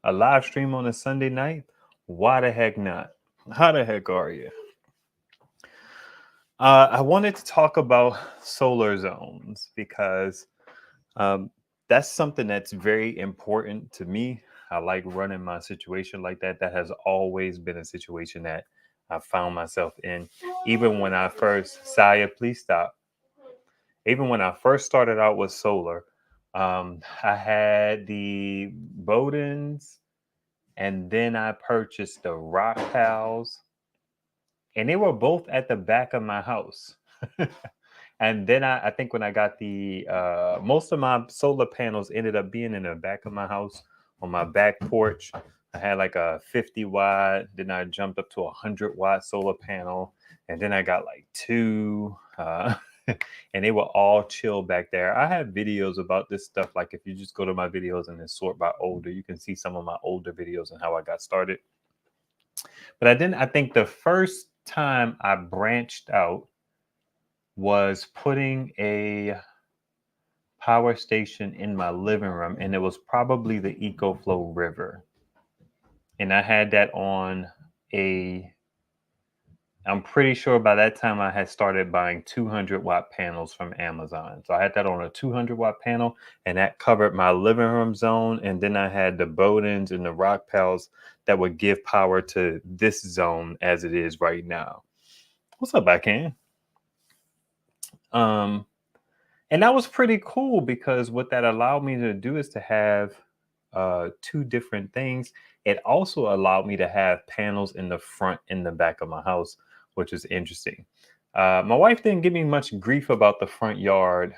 a live stream on a Sunday night? Why the heck not? How the heck are you? I wanted to talk about solar zones because um, that's something that's very important to me. I like running my situation like that. That has always been a situation that I found myself in. Even when I first, Saya, please stop. Even when I first started out with solar, I had the Bowdens and then I purchased the Rock Pals, and they were both at the back of my house. And then I think when I got the most of my solar panels ended up being in the back of my house on my back porch. I had like a 50 watt, then I jumped up to a 100-watt solar panel, and then I got like two, and they were all chill back there. I have videos about this stuff. Like if you just go to my videos and then sort by older, you can see some of my older videos and how I got started. But I think the first time I branched out was putting a power station in my living room, and it was probably the EcoFlow River. And I had that on I'm pretty sure by that time I had started buying 200-watt panels from Amazon. So I had that on a 200-watt panel, and that covered my living room zone. And then I had the Bowdens and the Rock Pals that would give power to this zone as it is right now. What's up, Backend? And that was pretty cool because what that allowed me to do is to have two different things. It also allowed me to have panels in the front and the back of my house, which is interesting. My wife didn't give me much grief about the front yard,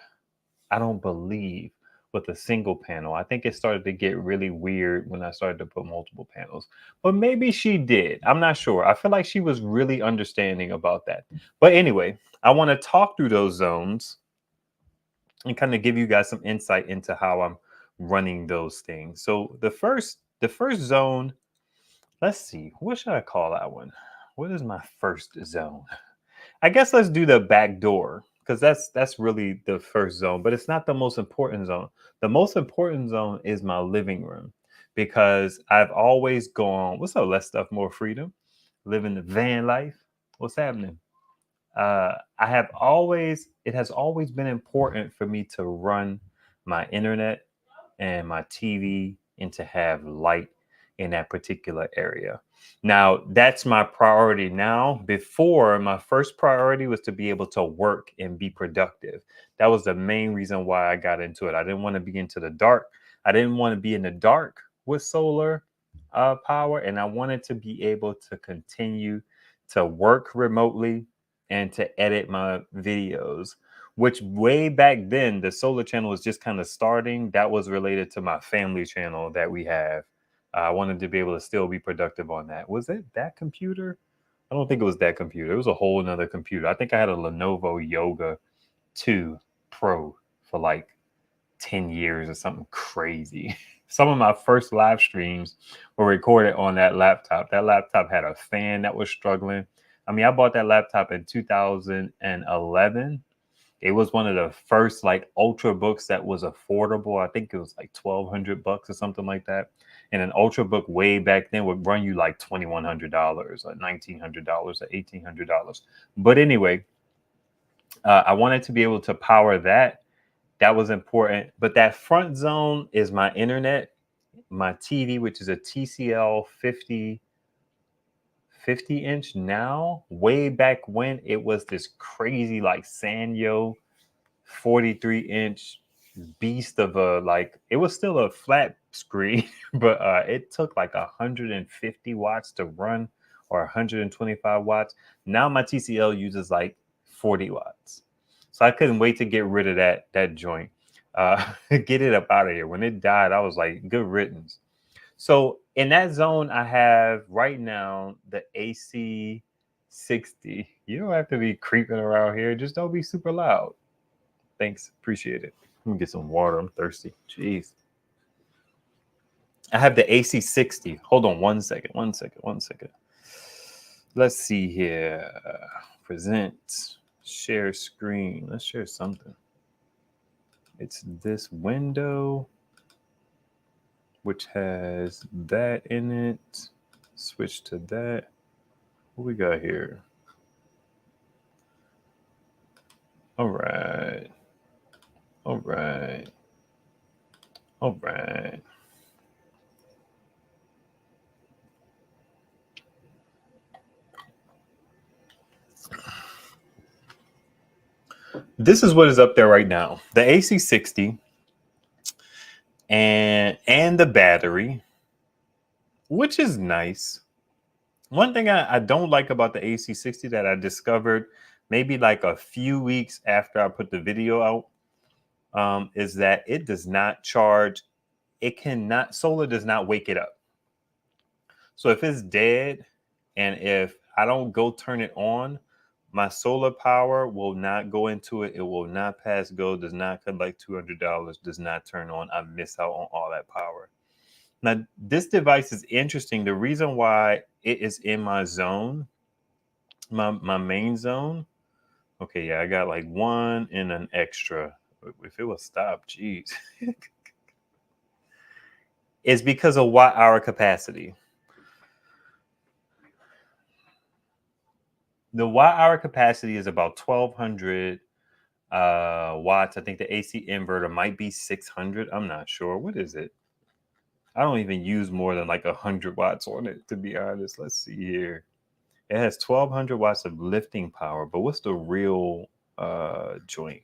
I don't believe, with a single panel. I think it started to get really weird when I started to put multiple panels, but maybe she did. I'm not sure. I feel like she was really understanding about that. But anyway, I want to talk through those zones and kind of give you guys some insight into how I'm running those things. So the first zone, let's see, what should I call that one? What is my first zone? I guess let's do the back door because that's really the first zone, but it's not the most important zone. The most important zone is my living room because I've always gone, what's up, less stuff, more freedom, living the van life. What's happening? It has always been important for me to run my internet and my TV and to have light in that particular area. Now, that's my priority now. Before, my first priority was to be able to work and be productive. That was the main reason why I got into it. I didn't want to be into the dark. I didn't want to be in the dark with solar power, and I wanted to be able to continue to work remotely and to edit my videos, which way back then the solar channel was just kind of starting. That was related to my family channel that we have. I wanted to be able to still be productive on that. Was it that computer? I don't think it was that computer. It was a whole nother computer. I think I had a Lenovo Yoga 2 Pro for like 10 years or something crazy. Some of my first live streams were recorded on that laptop. That laptop had a fan that was struggling. I mean, I bought that laptop in 2011. It was one of the first like ultra books that was affordable. I think it was like $1,200 or something like that. And an ultra book way back then would run you like $2,100 or $1,900 or $1,800. But anyway, I wanted to be able to power that. That was important. But that front zone is my internet, my TV, which is a TCL 50 inch now. Way back when it was this crazy like Sanyo 43-inch beast of a, like, it was still a flat screen, but it took like 150 watts to run, or 125 watts. Now my TCL uses like 40 watts. So I couldn't wait to get rid of that joint. Get it up out of here. When it died, I was like, good riddance. So in that zone, I have right now the AC 60. You don't have to be creeping around here. Just don't be super loud. Thanks. Appreciate it. Let me get some water. I'm thirsty. Jeez. I have the AC 60. Hold on 1 second. 1 second. 1 second. Let's see here. Present. Share screen. Let's share something. It's this window. which has that in it. Switch to that. What we got here? All right. All right. All right. This is what is up there right now. The AC60 and the battery, which is nice. One thing I don't like about the AC60 that I discovered maybe like a few weeks after I put the video out, is that it does not charge. Solar does not wake it up. So if it's dead and if I don't go turn it on, my solar power will not go into it. It will not pass go, does not collect $200, does not turn on. I miss out on all that power. Now, this device is interesting. The reason why it is in my zone, my main zone. Okay, yeah, I got like one and an extra. If it will stop, geez. It's because of watt hour capacity. The watt hour capacity is about 1200 watts. I think the AC inverter might be 600. I'm not sure. What is it? I don't even use more than like 100 watts on it, to be honest. Let's see here. It has 1200 watts of lifting power, but what's the real joint?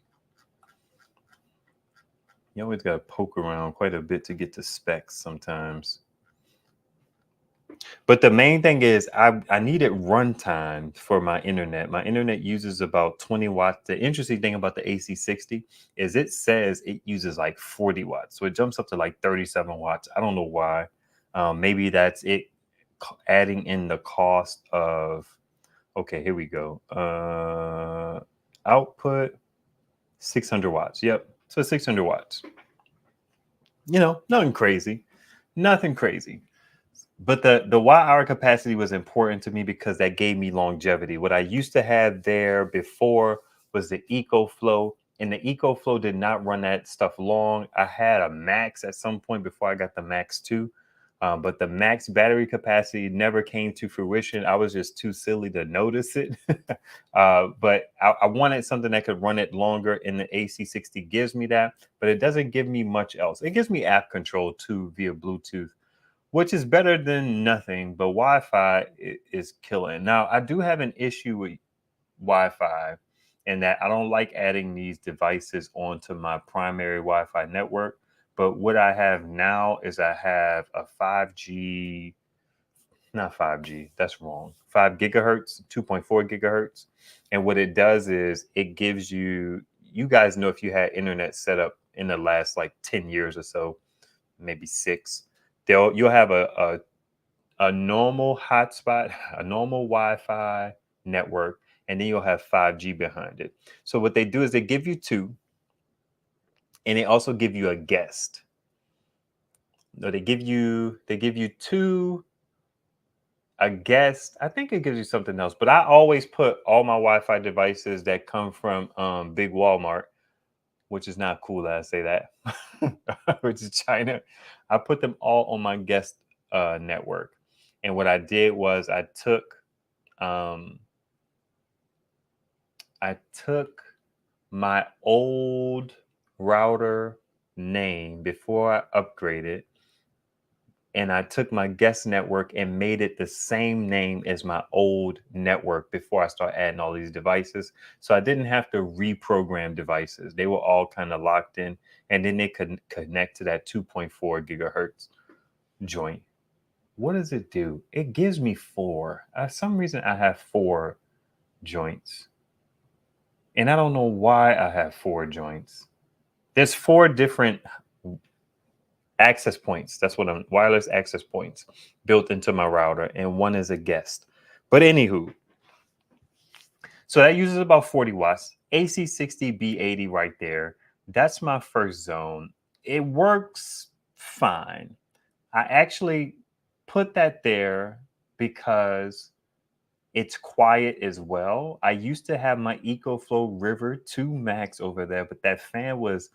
You always got to poke around quite a bit to get to specs sometimes. But the main thing is I needed runtime for my internet. My internet uses about 20 watts. The interesting thing about the AC60 is it says it uses like 40 watts. So it jumps up to like 37 watts. I don't know why. Maybe that's it adding in the cost of, okay, here we go. Output 600 watts. Yep. So 600 watts. Nothing crazy. Nothing crazy. But the watt hour capacity was important to me because that gave me longevity. What I used to have there before was the EcoFlow, and the EcoFlow did not run that stuff long. I had a max at some point before I got the Max 2, but the max battery capacity never came to fruition. I was just too silly to notice it. But I wanted something that could run it longer, and the AC60 gives me that, but it doesn't give me much else. It gives me app control too via Bluetooth, which is better than nothing, but Wi-Fi is killing. Now, I do have an issue with Wi-Fi in that I don't like adding these devices onto my primary Wi-Fi network. But what I have now is I have a 5G, not 5G, that's wrong, 5 gigahertz, 2.4 gigahertz. And what it does is it gives you guys know if you had internet set up in the last like 10 years or so, maybe 6, you'll have a normal hotspot, a normal Wi-Fi network, and then you'll have 5G behind it. So what they do is they give you 2, and they also give you a guest. No, they give you 2, a guest. I think it gives you something else, but I always put all my Wi-Fi devices that come from Big Walmart, which is not cool that I say that, which is China. I put them all on my guest network. And what I did was I took my old router name before I upgraded, and I took my guest network and made it the same name as my old network before I start adding all these devices. So I didn't have to reprogram devices. They were all kind of locked in, and then they could connect to that 2.4 gigahertz joint. What does it do? It gives me 4. For some reason, I have 4 joints. And I don't know why I have 4 joints. There's 4 different access points. That's what wireless access points built into my router. And one is a guest. But anywho, so that uses about 40 watts. AC60 B80 right there. That's my first zone. It works fine. I actually put that there because it's quiet as well. I used to have my EcoFlow River 2 Max over there, but that fan was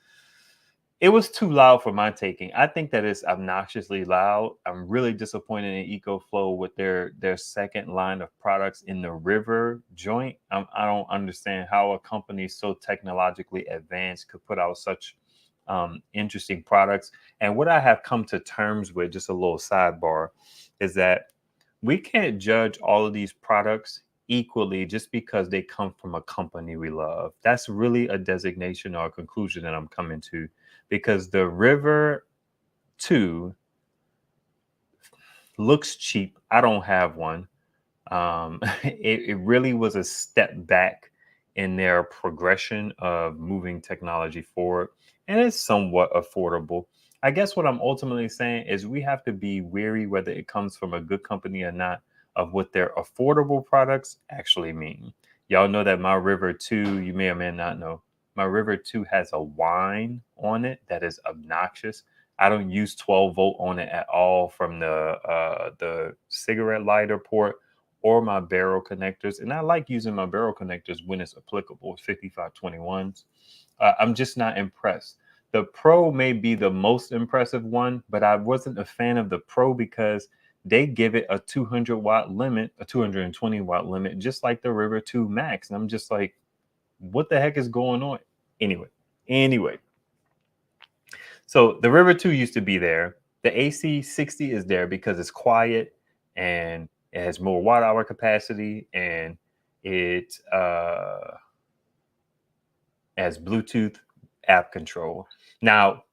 it was too loud for my taking. I think that it's obnoxiously loud. I'm really disappointed in EcoFlow with their second line of products in the river joint. I don't understand how a company so technologically advanced could put out such interesting products. And what I have come to terms with, just a little sidebar, is that we can't judge all of these products equally just because they come from a company we love. That's really a designation or a conclusion that I'm coming to, because the River 2 looks cheap. I don't have one. It really was a step back in their progression of moving technology forward, and it's somewhat affordable. I guess what I'm ultimately saying is we have to be wary whether it comes from a good company or not of what their affordable products actually mean. Y'all know that my River 2, you may or may not know, my River 2 has a whine on it that is obnoxious. I don't use 12-volt on it at all from the cigarette lighter port or my barrel connectors. And I like using my barrel connectors when it's applicable, 5521s. I'm just not impressed. The Pro may be the most impressive one, but I wasn't a fan of the Pro because they give it a 200-watt limit, a 220-watt limit, just like the River 2 Max. And I'm just like, what the heck is going on? Anyway. So the River 2 used to be there. The AC 60 is there because it's quiet and it has more watt hour capacity, and it has Bluetooth app control. Now,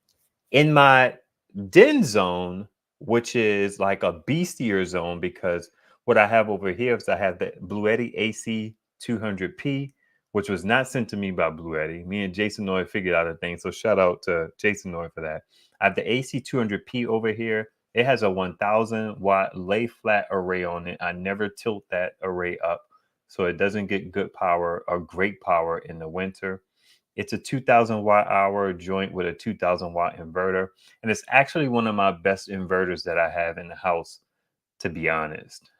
in my den zone, which is like a beastier zone, because what I have over here is I have the Bluetti AC 200p, which was not sent to me by Bluetti. Me and Jason Noy figured out a thing, so shout out to Jason Noy for that. I have the AC 200p over here. It has a 1000-watt lay flat array on it. I never tilt that array up, so it doesn't get good power or great power in the winter. It's a 2000-watt-hour joint with a 2000-watt inverter. And it's actually one of my best inverters that I have in the house, to be honest.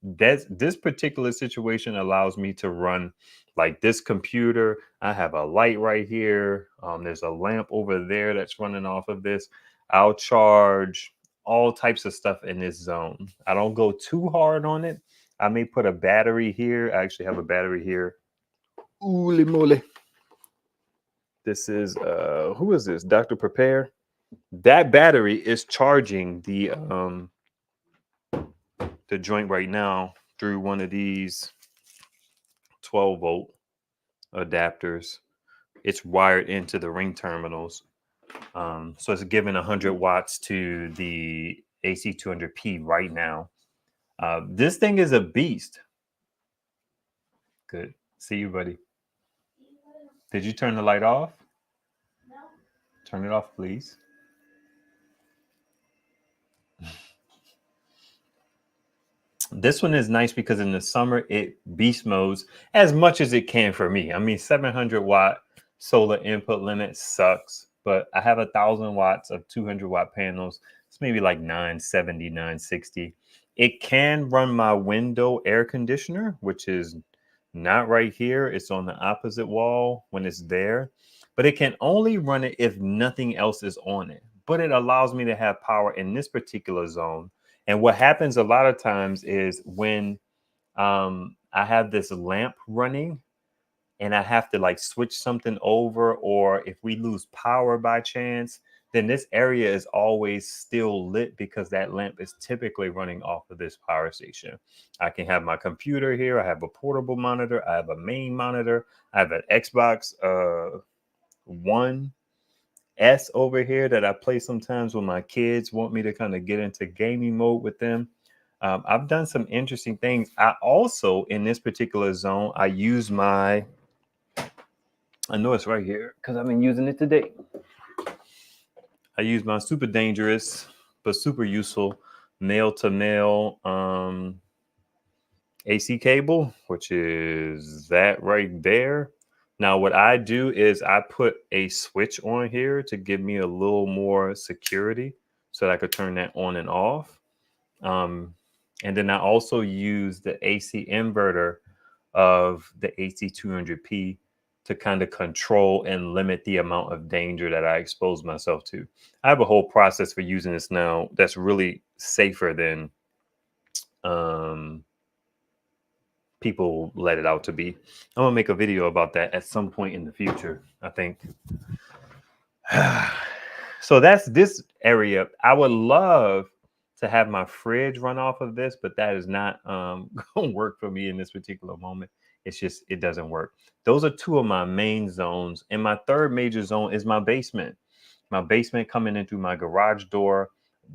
This particular situation allows me to run like this computer. I have a light right here. There's a lamp over there that's running off of this. I'll charge all types of stuff in this zone. I don't go too hard on it. I may put a battery here. I actually have a battery here. Holy moly. This is who is this? Dr. Prepare. That battery is charging the joint right now through one of these 12-volt adapters. It's wired into the ring terminals. So it's giving 100 watts to the AC 200p right now. This thing is a beast. Good. See you, buddy. Did you turn the light off? No. Turn it off, please. This one is nice because in the summer it beast modes as much as it can for me. I mean, 700-watt solar input limit sucks, but I have 1000 watts of 200-watt panels. It's maybe like 970, 960. It can run my window air conditioner, which is not right here. It's on the opposite wall when it's there, but it can only run it if nothing else is on it. But it allows me to have power in this particular zone. And what happens a lot of times is when I have this lamp running and I have to like switch something over, or if we lose power by chance, then this area is always still lit because that lamp is typically running off of this power station. I can have my computer here. I have a portable monitor. I have a main monitor. I have an Xbox One S over here that I play sometimes when my kids want me to kind of get into gaming mode with them. I've done some interesting things. I also, in this particular zone, I use my, I know it's right here because I've been using it today. I use my super dangerous but super useful male to male AC cable, which is that right there. Now, what I do is I put a switch on here to give me a little more security so that I could turn that on and off. And then I also use the AC inverter of the AC 200p to kind of control and limit the amount of danger that I expose myself to. I have a whole process for using this now that's really safer than people let it out to be. I'm gonna make a video about that at some point in the future, I think. So that's this area. I would love to have my fridge run off of this, but that is not gonna work for me in this particular moment. It's just, it doesn't work. Those are two of my main zones. And my third major zone is my basement. My basement coming in through my garage door.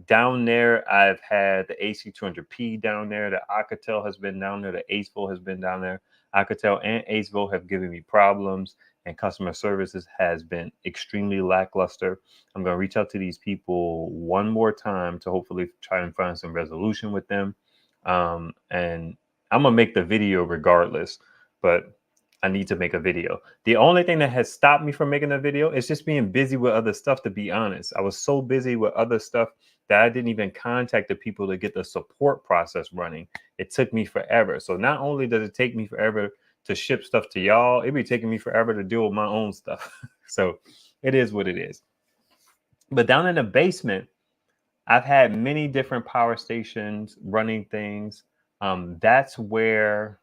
Down there, I've had the AC200P down there. The Alcatel has been down there. The Aceville has been down there. Alcatel and Aceville have given me problems, and customer services has been extremely lackluster. I'm going to reach out to these people one more time to hopefully try and find some resolution with them. And I'm going to make the video regardless, but I need to make a video. The only thing that has stopped me from making a video is just being busy with other stuff, to be honest. I was so busy with other stuff that I didn't even contact the people to get the support process running. It took me forever. So not only does it take me forever to ship stuff to y'all, it be taking me forever to deal with my own stuff. So it is what it is. But down in the basement, I've had many different power stations running things. That's where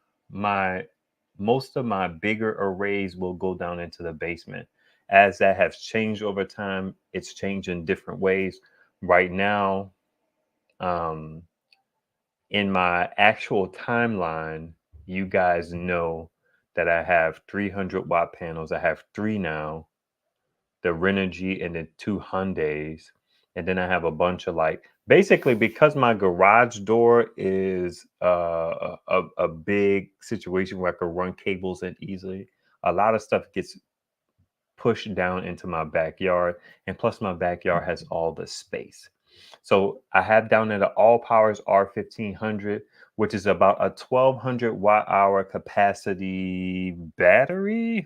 most of my bigger arrays will go down into the basement. As that has changed over time, it's changed in different ways. Right now, in my actual timeline, you guys know that I have 300-watt panels. I have 3 now, the Renogy and the 2 Hyundais. And then I have a bunch of, like, basically, because my garage door is a big situation where I can run cables in easily, a lot of stuff gets pushed down into my backyard. And plus my backyard has all the space. So I have down there the AllPowers R1500, which is about a 1200 watt hour capacity battery.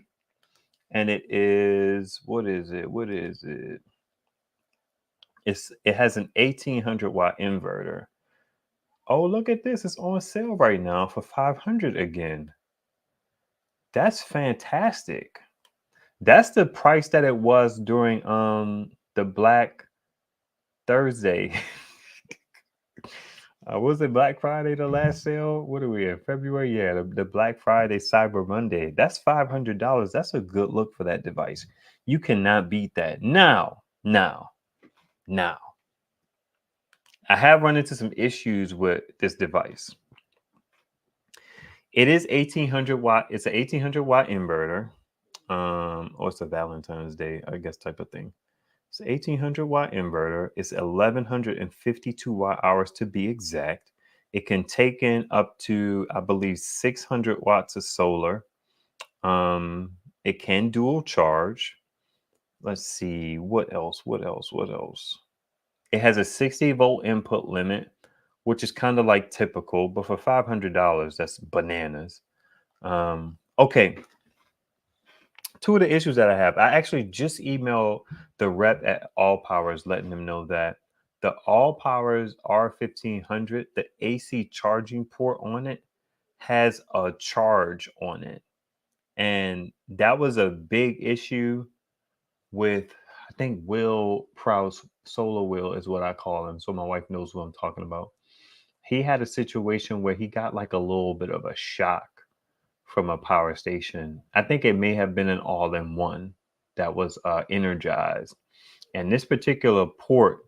And it is, what is it? It has an 1800 watt inverter. Oh, look at this. It's on sale right now for 500 again. That's fantastic. That's the price that it was during the Black Thursday. Was it Black Friday, the last sale? What are we in? February? Yeah, the Black Friday Cyber Monday. That's $500. That's a good look for that device. You cannot beat that. Now. I have run into some issues with this device. It is 1800 watt. It's an 1800 watt inverter. Or it's a Valentine's Day, I guess, type of thing. It's an 1800 watt inverter. It's 1152 watt hours to be exact. It can take in up to, I believe, 600 watts of solar. It can dual charge. Let's see, what else? It has a 60 volt input limit, which is kind of like typical, but for $500, that's bananas. Okay. 2 of the issues that I have, I actually just emailed the rep at AllPowers letting them know that the AllPowers R1500, the AC charging port on it has a charge on it. And that was a big issue with, I think, Will Prowse, Solar Will is what I call him. So my wife knows who I'm talking about. He had a situation where he got like a little bit of a shock from a power station. I think it may have been an all-in-one that was energized. And this particular port,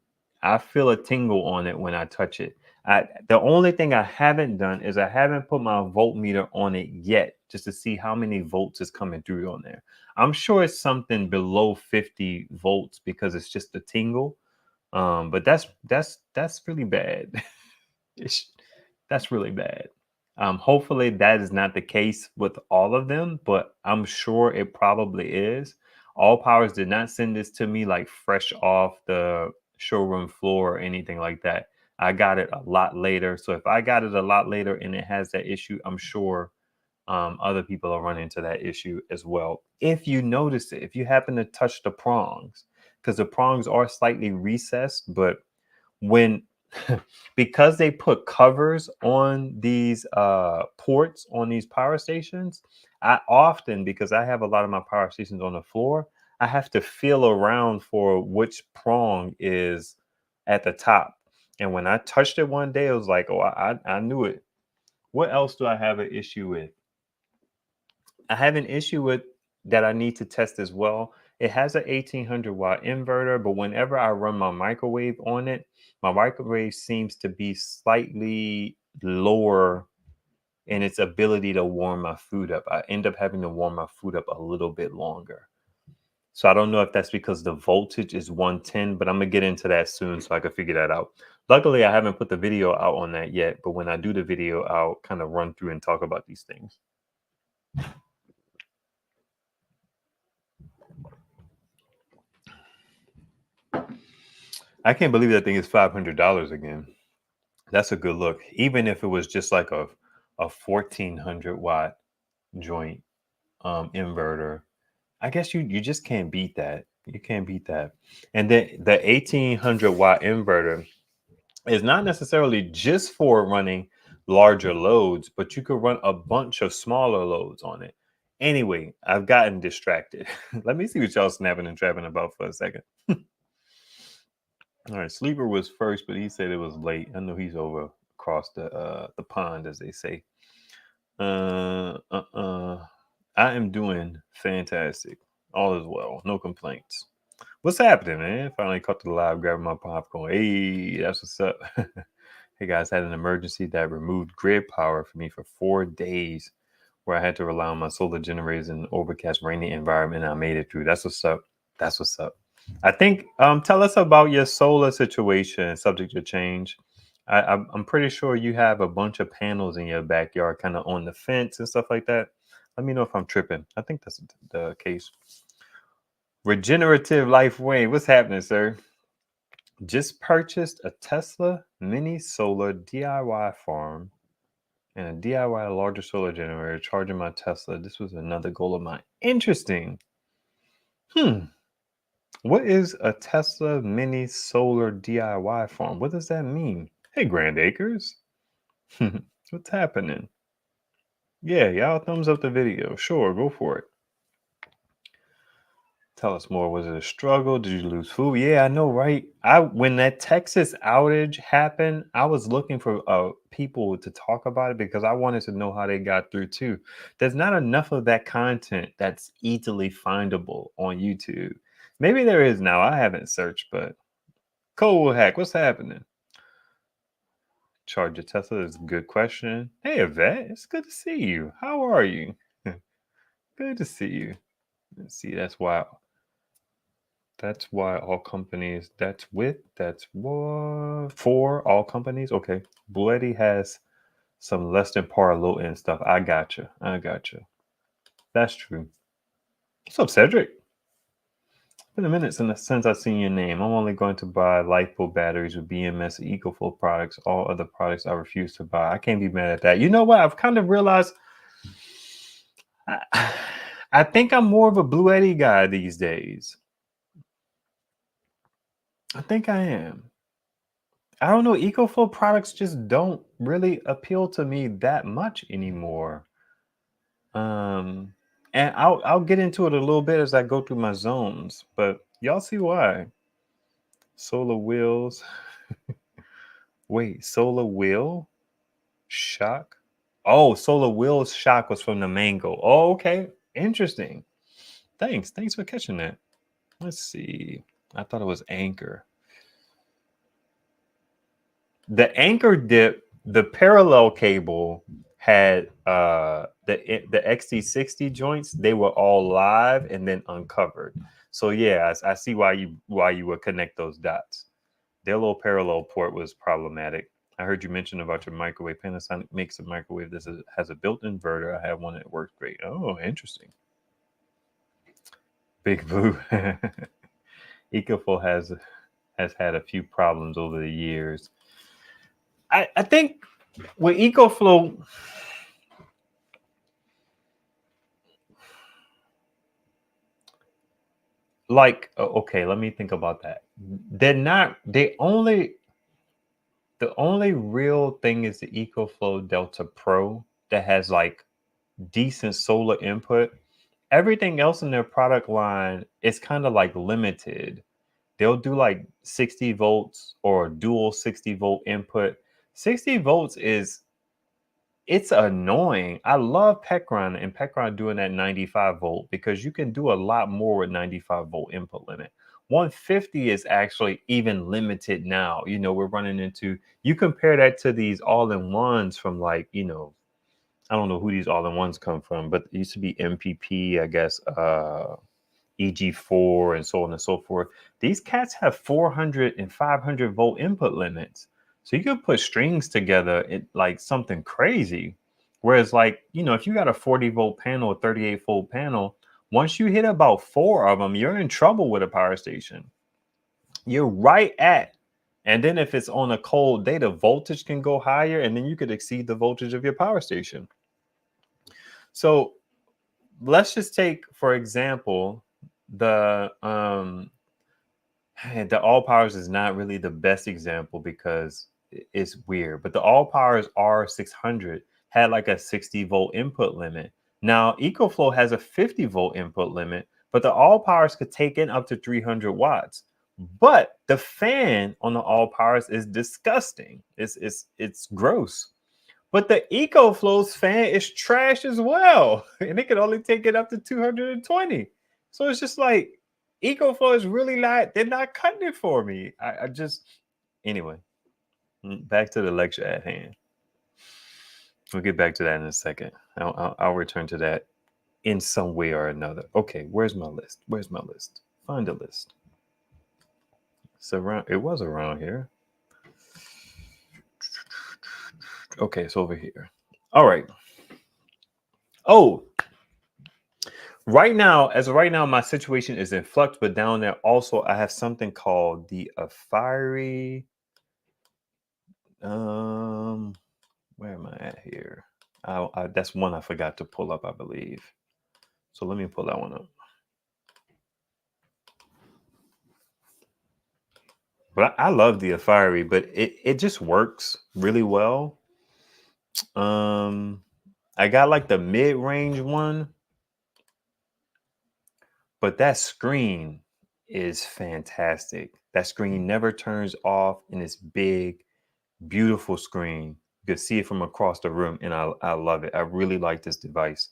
I feel a tingle on it when I touch it. The only thing I haven't done is I haven't put my voltmeter on it yet, just to see how many volts is coming through on there. I'm sure it's something below 50 volts because it's just a tingle. But that's really bad. That's really bad. Hopefully that is not the case with all of them, but I'm sure it probably is. AllPowers did not send this to me like fresh off the showroom floor or anything like that. I got it a lot later. So if I got it a lot later and it has that issue, I'm sure other people will run into that issue as well. If you notice it, if you happen to touch the prongs, because the prongs are slightly recessed, but when because they put covers on these ports on these power stations, I often, because I have a lot of my power stations on the floor, I have to feel around for which prong is at the top. And when I touched it one day, it was like, oh, I knew it. What else do I have an issue with? I have an issue with that I need to test as well. It has an 1800-watt inverter, but whenever I run my microwave on it, my microwave seems to be slightly lower in its ability to warm my food up. I end up having to warm my food up a little bit longer. So I don't know if that's because the voltage is 110, but I'm gonna get into that soon so I can figure that out. Luckily, I haven't put the video out on that yet, but when I do the video, I'll kind of run through and talk about these things. I can't believe that thing is $500 again. That's a good look. Even if it was just like a 1400-watt joint inverter, I guess you just can't beat that. You can't beat that. And then the 1800-watt inverter is not necessarily just for running larger loads, but you could run a bunch of smaller loads on it. Anyway, I've gotten distracted. Let me see what y'all snapping and trapping about for a second. All right, Sleeper was first, but he said it was late. I know he's over across the pond, as they say. I am doing fantastic. All is well, no complaints. What's happening, man? Finally caught the live, grabbing my popcorn. Hey, that's what's up. Hey guys, had an emergency that removed grid power for me for 4 days, where I had to rely on my solar generators in an overcast, rainy environment. And I made it through. That's what's up. That's what's up. I think tell us about your solar situation, subject to change. I'm pretty sure you have a bunch of panels in your backyard, kind of on the fence and stuff like that. Let me know if I'm tripping. I think that's the case. Regenerative Life Wayne, what's happening, sir? Just purchased a Tesla mini solar DIY farm and a DIY larger solar generator charging my Tesla. This was another goal of mine. Interesting. What is a Tesla mini solar DIY farm? What does that mean? Hey, Grand Acres. What's happening? Yeah, y'all thumbs up the video. Sure, go for it. Tell us more. Was it a struggle? Did you lose food? Yeah, I know, right? When that Texas outage happened, I was looking for people to talk about it because I wanted to know how they got through too. There's not enough of that content that's easily findable on YouTube. Maybe there is now. I haven't searched, but Cold Hack, what's happening? Charge your Tesla is a good question. Hey, Yvette, it's good to see you. How are you? Good to see you. Let's see. That's why all companies. That's what for all companies. Okay, Bluetti has some less than par low end stuff. I gotcha. That's true. What's up, Cedric? Been a minute since I've seen your name. I'm only going to buy LiPo batteries with BMS EcoFlow products. All other products I refuse to buy. I can't be mad at that. You know what? I've kind of realized I think I'm more of a Bluetti guy these days. I think I am. I don't know. EcoFlow products just don't really appeal to me that much anymore. And I'll get into it a little bit as I go through my zones, but y'all see why. Solar wheels. Wait, solar wheel shock? Oh, solar wheels shock was from the mango. Oh, okay. Interesting. Thanks for catching that. Let's see. I thought it was anchor. The anchor dip, the parallel cable had the XT60 joints. They were all live and then uncovered. So yeah, I see why you would connect those dots. Their little parallel port was problematic. I heard you mention about your microwave. Panasonic makes a microwave that has a built-in inverter. I have one that works great. Oh, interesting. Big Blue. EcoFlow has had a few problems over the years. I think with EcoFlow, like, okay, let me think about that. The only real thing is the EcoFlow Delta Pro that has like decent solar input. Everything else in their product line is kind of like limited. They'll do like 60 volts or dual 60-volt input. 60 volts it's annoying. I love Pecron and Pecron doing that 95-volt because you can do a lot more with 95-volt input limit. 150 is actually even limited now. You know, we're running into, you compare that to these all-in-ones from like, you know, I don't know who these all-in-ones come from, but it used to be MPP, I guess, EG4 and so on and so forth. These cats have 400 and 500-volt input limits. So you could put strings together in like something crazy. Whereas like, you know, if you got a 40-volt panel or 38-volt panel, once you hit about 4 of them, you're in trouble with a power station. You're right at. And then if it's on a cold day, the voltage can go higher and then you could exceed the voltage of your power station. So let's just take, for example, the AllPowers is not really the best example because it's weird, but the AllPowers R600 had like a 60-volt input limit. Now EcoFlow has a 50-volt input limit, but the AllPowers could take in up to 300 watts. But the fan on the AllPowers is disgusting. It's gross. But the EcoFlows fan is trash as well. And it can only take it up to 220. So it's just like EcoFlow is really not, they're not cutting it for me. I just, anyway, back to the lecture at hand. We'll get back to that in a second. I'll return to that in some way or another. Okay, where's my list? Where's my list? Find a list. It was around here. Okay, it's over here. All right. Oh, right now, my situation is in flux, but down there also I have something called the AFERY. Where am I at here? That's one I forgot to pull up, I believe. So let me pull that one up. But I love the AFERY, but it just works really well. I got like the mid-range one, but that screen is fantastic. That screen never turns off and it's big, beautiful screen. You can see it from across the room and I love it. I really like this device.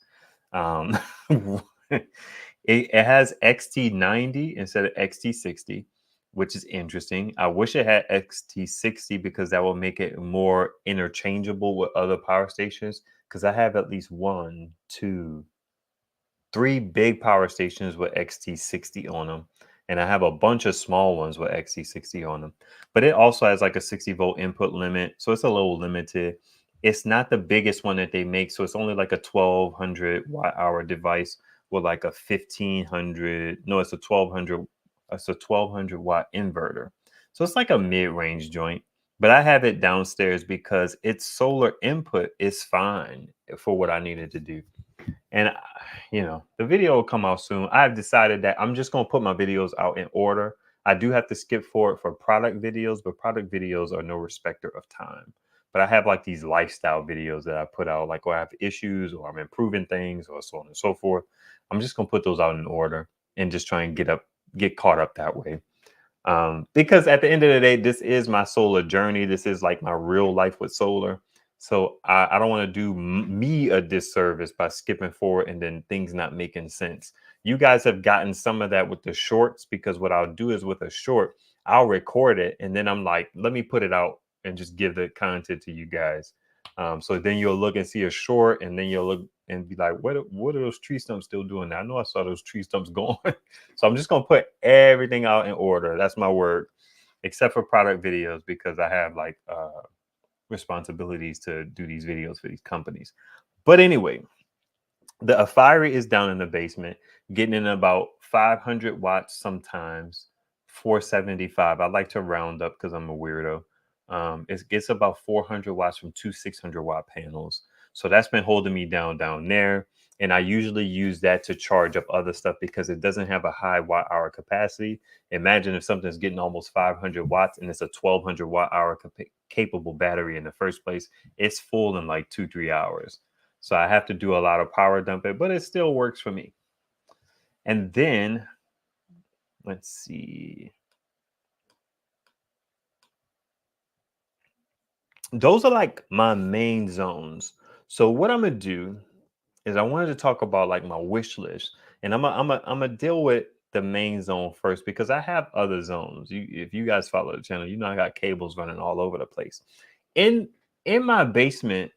It has XT90 instead of XT60, which is interesting. I wish it had XT60 because that will make it more interchangeable with other power stations. Because I have at least 1, 2, 3 big power stations with XT60 on them. And I have a bunch of small ones with XT60 on them. But it also has like a 60-volt input limit. So it's a little limited. It's not the biggest one that they make. So it's only like a 1200 watt hour device with like a 1500. No, it's a 1200. It's a 1200 watt inverter. So it's like a mid-range joint. But I have it downstairs because its solar input is fine for what I needed to do. And, you know, the video will come out soon. I've decided that I'm just going to put my videos out in order. I do have to skip forward for product videos, but product videos are no respecter of time. But I have like these lifestyle videos that I put out, like where I have issues or I'm improving things or so on and so forth. I'm just going to put those out in order and just try and get caught up that way. Because at the end of the day, this is my solar journey. This is like my real life with solar. So I don't want to do me a disservice by skipping forward and then things not making sense. You guys have gotten some of that with the shorts because what I'll do is with a short, I'll record it and then I'm like, let me put it out and just give the content to you guys. So then you'll look and see a short and then you'll look and be like, what are those tree stumps still doing now? I know I saw those tree stumps going. So I'm just going to put everything out in order. That's my word, except for product videos because I have like responsibilities to do these videos for these companies. But anyway, the AFERY is down in the basement, getting in about 500 watts sometimes, 475. I like to round up because I'm a weirdo. It gets about 400 watts from 2 600 watt panels. So that's been holding me down there. And I usually use that to charge up other stuff because it doesn't have a high watt hour capacity. Imagine if something's getting almost 500 watts and it's a 1200 watt hour capable battery in the first place. It's full in like 2-3 hours. So I have to do a lot of power dumping, but it still works for me. And then let's see. Those are like my main zones. So what I'm gonna do is I wanted to talk about like my wish list, and I'm gonna deal with the main zone first because I have other zones. If you guys follow the channel, you know I got cables running all over the place. In in my basement,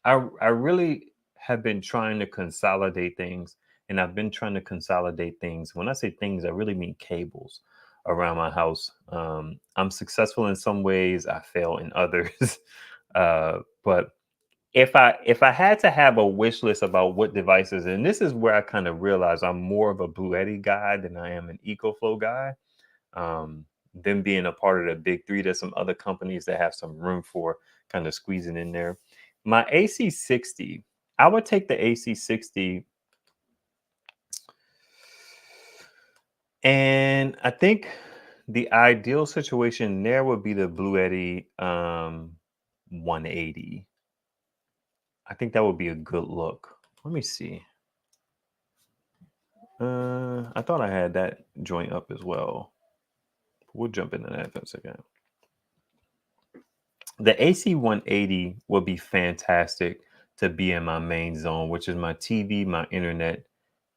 I really have been trying to consolidate things, and I've been trying to consolidate things. When I say things, I really mean cables around my house. I'm successful in some ways, I fail in others. But if I had to have a wish list about what devices, and this is where I kind of realize I'm more of a Bluetti guy than I am an EcoFlow guy. Them being a part of the big three, there's some other companies that have some room for kind of squeezing in there. My AC60, I would take the AC60, and I think the ideal situation there would be the Bluetti 180. I think that would be a good look. Let me see. I thought I had that joint up as well. We'll jump into that for a second. The AC 180 would be fantastic to be in my main zone, which is my TV, my internet,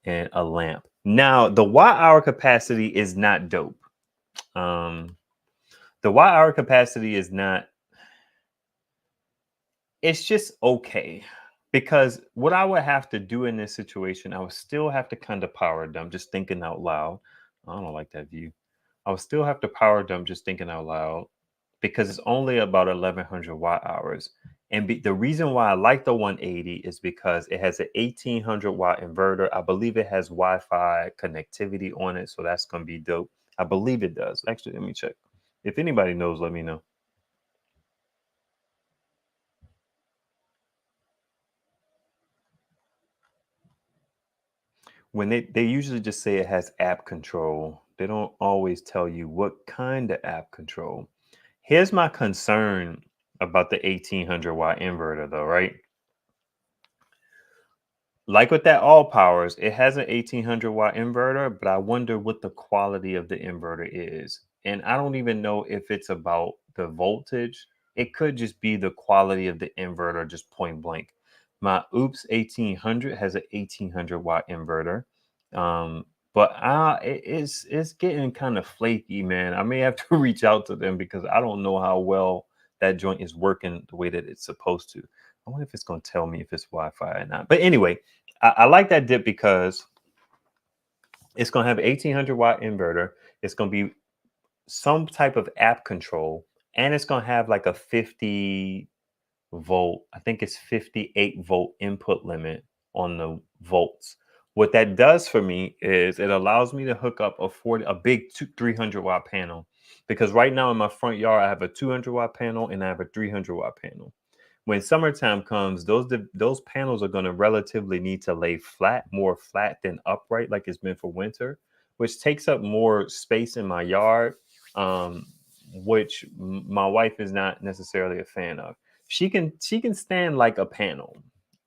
and a lamp. Now, the watt hour capacity is not dope. Um, the watt hour capacity is not, it's just okay. Because what I would have to do in this situation, I would still have to kind of power dump, just thinking out loud. I don't like that view. I would still have to power dump, just thinking out loud, because it's only about 1100 watt hours. And the reason why I like the 180 is because it has an 1800 watt inverter. I believe it has Wi-Fi connectivity on it, so that's going to be dope. I believe it does. Actually, let me check. If anybody knows, let me know. When they usually just say it has app control, they don't always tell you what kind of app control. Here's my concern about the 1800 watt inverter, though, right? Like with that AllPowers, it has an 1800 watt inverter, but I wonder what the quality of the inverter is. And I don't even know if it's about the voltage. It could just be the quality of the inverter, just point blank. My Oops 1800 has an 1800 watt inverter. Um, but it's getting kind of flaky, man. I may have to reach out to them because I don't know how well that joint is working the way that it's supposed to. I wonder if it's going to tell me if it's Wi-Fi or not. But anyway, I like that dip because it's going to have 1800 watt inverter. It's going to be some type of app control, and it's going to have like a 50 volt, I think it's 58-volt input limit on the volts. What that does for me is it allows me to hook up a big 300 watt panel, because right now in my front yard I have a 200 watt panel and I have a 300 watt panel. When summertime comes, those panels are going to relatively need to lay flat, more flat than upright, like it's meant for winter, which takes up more space in my yard, um, which my wife is not necessarily a fan of. She can stand like a panel.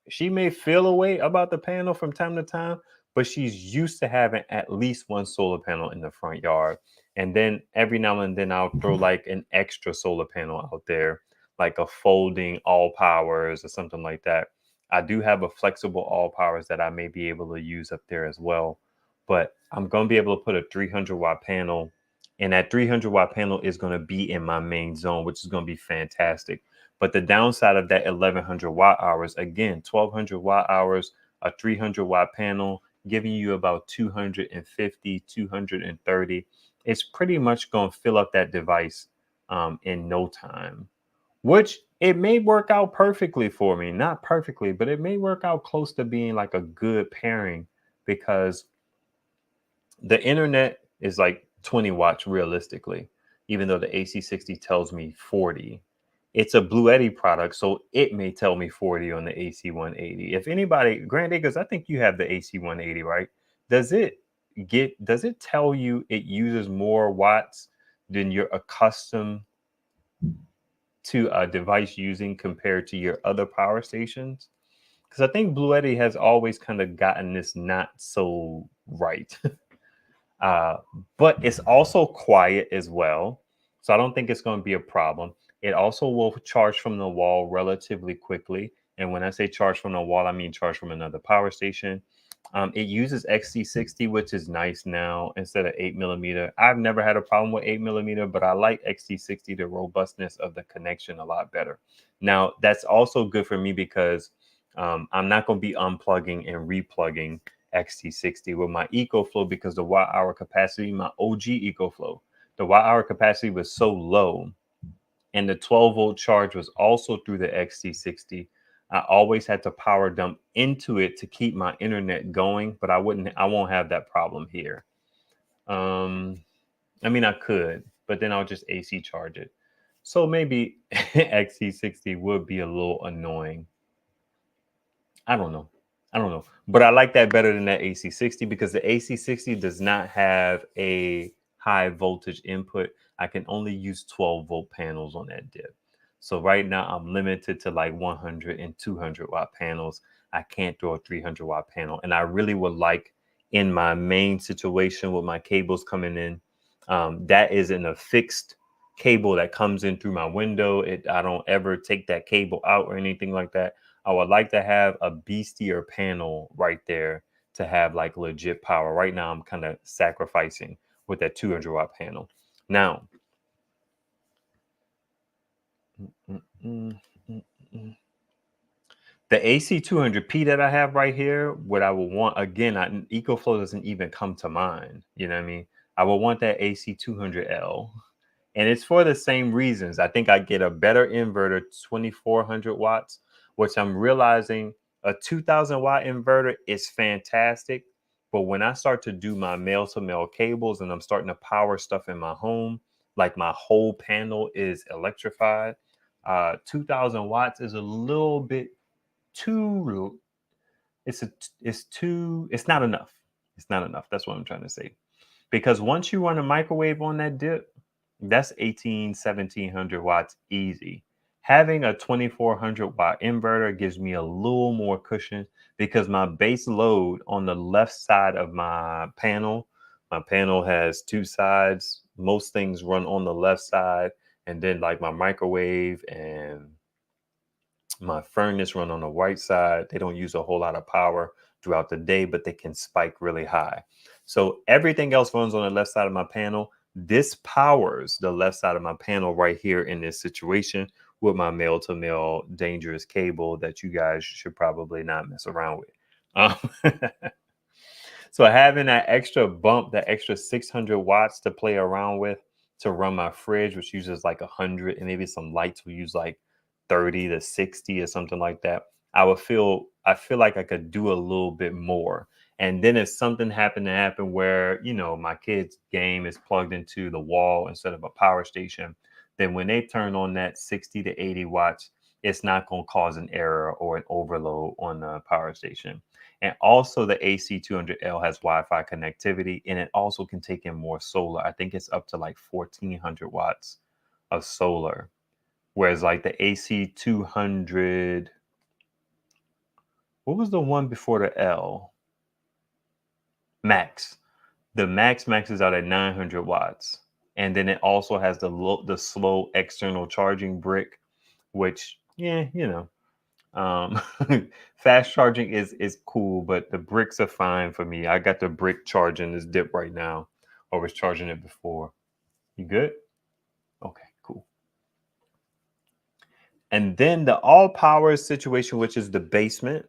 She may feel a way about the panel from time to time, but she's used to having at least one solar panel in the front yard. And then every now and then I'll throw like an extra solar panel out there, like a folding AllPowers or something like that. I do have a flexible AllPowers that I may be able to use up there as well. But I'm going to be able to put a 300 watt panel, and that 300 watt panel is going to be in my main zone, which is going to be fantastic. But the downside of that 1100 watt hours, again, 1200 watt hours, a 300 watt panel, giving you about 250, 230. It's pretty much going to fill up that device in no time, which it may work out perfectly for me. Not perfectly, but it may work out close to being like a good pairing, because the internet is like 20 watts realistically, even though the AC60 tells me 40. It's a Bluetti product, so it may tell me 40 on the AC180. If anybody, Grant Acres, I think you have the AC180, right? Does it tell you it uses more watts than you're accustomed to a device using compared to your other power stations? because I think Bluetti has always kind of gotten this not so right. uh, but it's also quiet as well. So I don't think it's going to be a problem. It also will charge from the wall relatively quickly. And when I say charge from the wall, I mean charge from another power station. It uses XT60, which is nice now instead of 8mm. I've never had a problem with 8mm, but I like XT60, the robustness of the connection a lot better. Now, that's also good for me because I'm not going to be unplugging and replugging XT60 with my EcoFlow because the watt hour capacity, my OG EcoFlow, the watt hour capacity was so low and the 12-volt charge was also through the XT60. I always had to power dump into it to keep my internet going, but I won't have that problem here. I mean, I could, but then I'll just AC charge it. So maybe XT60 would be a little annoying. I don't know. But I like that better than that AC60 because the AC60 does not have a high voltage input. I can only use 12-volt panels on that dip. So right now I'm limited to like 100 and 200 watt panels. I can't throw a 300-watt panel. And I really would like, in my main situation with my cables coming in, that is in a fixed cable that comes in through my window. I don't ever take that cable out or anything like that. I would like to have a beastier panel right there to have like legit power. Right now, I'm kind of sacrificing with that 200-watt panel. Now, the AC 200p that I have right here, what I would want, again, EcoFlow doesn't even come to mind. You know what I mean? I would want that AC 200L. And it's for the same reasons. I think I get a better inverter, 2400 watts, which I'm realizing a 2000-watt inverter is fantastic. But when I start to do my male-to-male cables and I'm starting to power stuff in my home, like my whole panel is electrified, 2000 watts is a little bit too, it's not enough. It's not enough. That's what I'm trying to say. Because once you run a microwave on that dip, that's 1700 watts easy. Having a 2400-watt inverter gives me a little more cushion because my base load on the left side of my panel has two sides. Most things run on the left side, and then like my microwave and my furnace run on the right side. They don't use a whole lot of power throughout the day, but they can spike really high. So everything else runs on the left side of my panel. This powers the left side of my panel right here in this situation with my male-to-male dangerous cable that you guys should probably not mess around with. So having that extra bump, that extra 600 watts to play around with to run my fridge, which uses like 100, and maybe some lights will use like 30 to 60 or something like that. I feel like I could do a little bit more. And then if something happened to happen where, my kid's game is plugged into the wall instead of a power station, then when they turn on that 60 to 80 watts, it's not going to cause an error or an overload on the power station. And also the AC200L has Wi-Fi connectivity, and it also can take in more solar. I think it's up to like 1400 watts of solar. Whereas like the AC200, what was the one before the L? Max. The Max maxes out at 900 watts. And then it also has the slow external charging brick, which, um, fast charging is cool, but the bricks are fine for me. I got the brick charging this dip right now, or was charging it before. You good? Okay, cool. And then the AllPowers situation, which is the basement.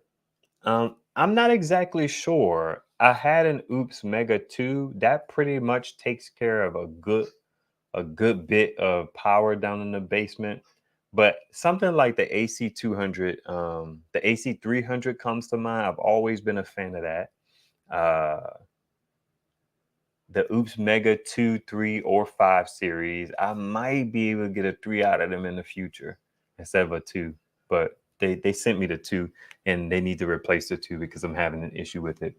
I'm not exactly sure. I had an Oops Mega 2 that pretty much takes care of a good bit of power down in the basement. But something like the AC 200, the AC 300 comes to mind. I've always been a fan of that. The Oops Mega 2, 3, or 5 series, I might be able to get a 3 out of them in the future instead of a 2. But they sent me the 2, and they need to replace the 2 because I'm having an issue with it.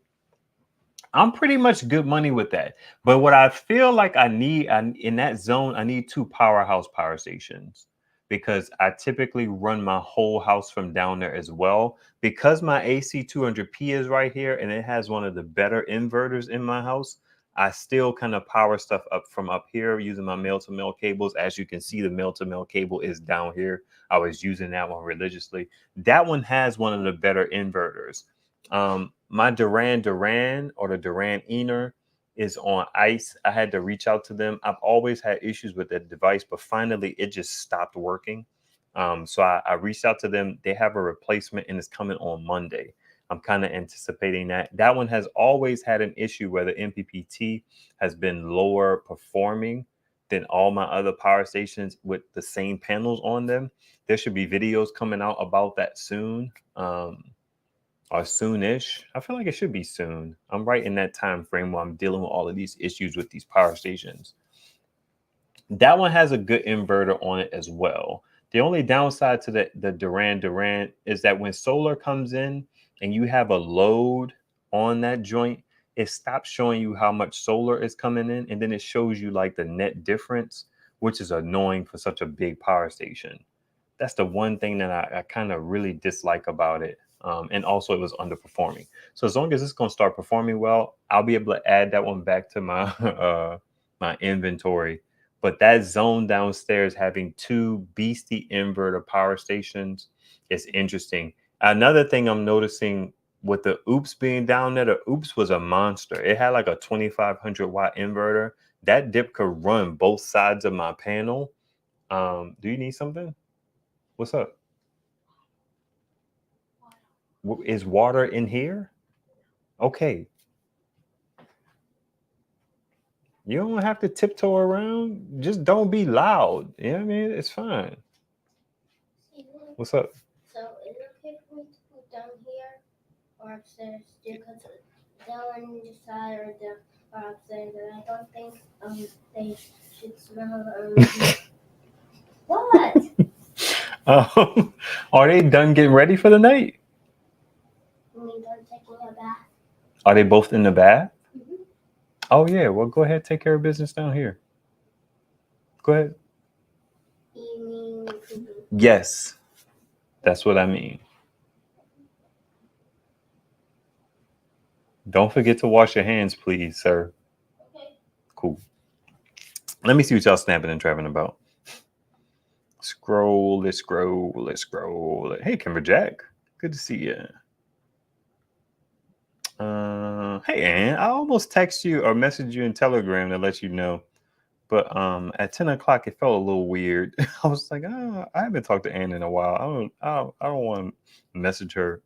I'm pretty much good money with that. But what I feel like I need in that zone, I need two powerhouse power stations because I typically run my whole house from down there as well. Because my AC 200p is right here and it has one of the better inverters in my house, I still kind of power stuff up from up here using my male-to-male cables. As you can see, the male-to-male cable is down here. I was using that one religiously. That one has one of the better inverters. My Duran or the Duran Ener is on ice. I had to reach out to them. I've always had issues with that device, but finally it just stopped working. So I reached out to them. They have a replacement and it's coming on Monday. I'm kind of anticipating that. That one has always had an issue where the MPPT has been lower performing than all my other power stations with the same panels on them. There should be videos coming out about that soon. Or soonish. I feel like it should be soon. I'm right in that time frame where I'm dealing with all of these issues with these power stations. That one has a good inverter on it as well. The only downside to the Duran is that when solar comes in and you have a load on that joint, it stops showing you how much solar is coming in, and then it shows you like the net difference, which is annoying for such a big power station. That's the one thing that I kind of really dislike about it. And also it was underperforming. So as long as it's going to start performing well, I'll be able to add that one back to my my inventory. But that zone downstairs having two beastie inverter power stations is interesting. Another thing I'm noticing with the Oops being down there, the Oops was a monster. It had like a 2500 watt inverter. That dip could run both sides of my panel. Do you need something? What's up? Is water in here? Okay. You don't have to tiptoe around. Just don't be loud. You know what I mean? It's fine. What's up? So is it okay for me to put down here or upstairs? Because down on the side or upstairs, and I don't think they should smell what? Are they done getting ready for the night? I mean, done taking a bath. Are they both in the bath? Mm-hmm. Oh yeah. Well, go ahead, take care of business down here. Go ahead. You mean pooping? Yes, that's what I mean. Don't forget to wash your hands, please, sir. Okay. Cool. Let me see what y'all snapping and trapping about. Scroll. Hey, Kimber Jack. Good to see you. Hey, Ann. I almost text you or message you in Telegram to let you know. But at 10 o'clock, it felt a little weird. I was like, oh, I haven't talked to Ann in a while. I don't want to message her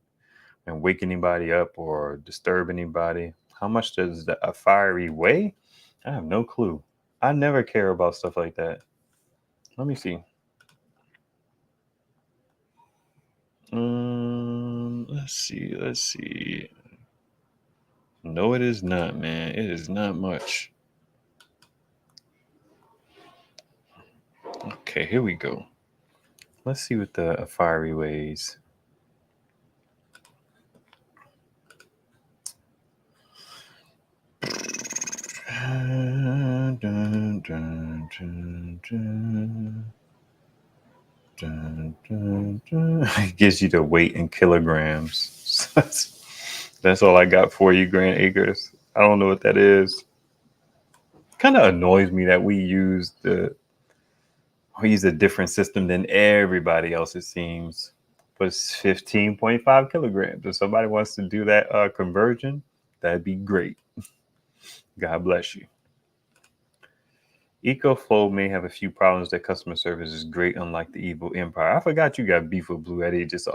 and wake anybody up or disturb anybody. How much does a fiery weigh? I have no clue. I never care about stuff like that. Let me see. Let's see. No, it is not, man. It is not much. Okay, here we go. Let's see what the fiery weighs. It gives you the weight in kilograms. That's all I got for you, Grand Acres. I don't know what that is. Kind of annoys me that we use a different system than everybody else, it seems. But it's 15.5 kilograms. If somebody wants to do that conversion, that'd be great. God bless you. EcoFlow may have a few problems. That customer service is great, unlike the evil empire. I forgot you got beef with Bluetti. Just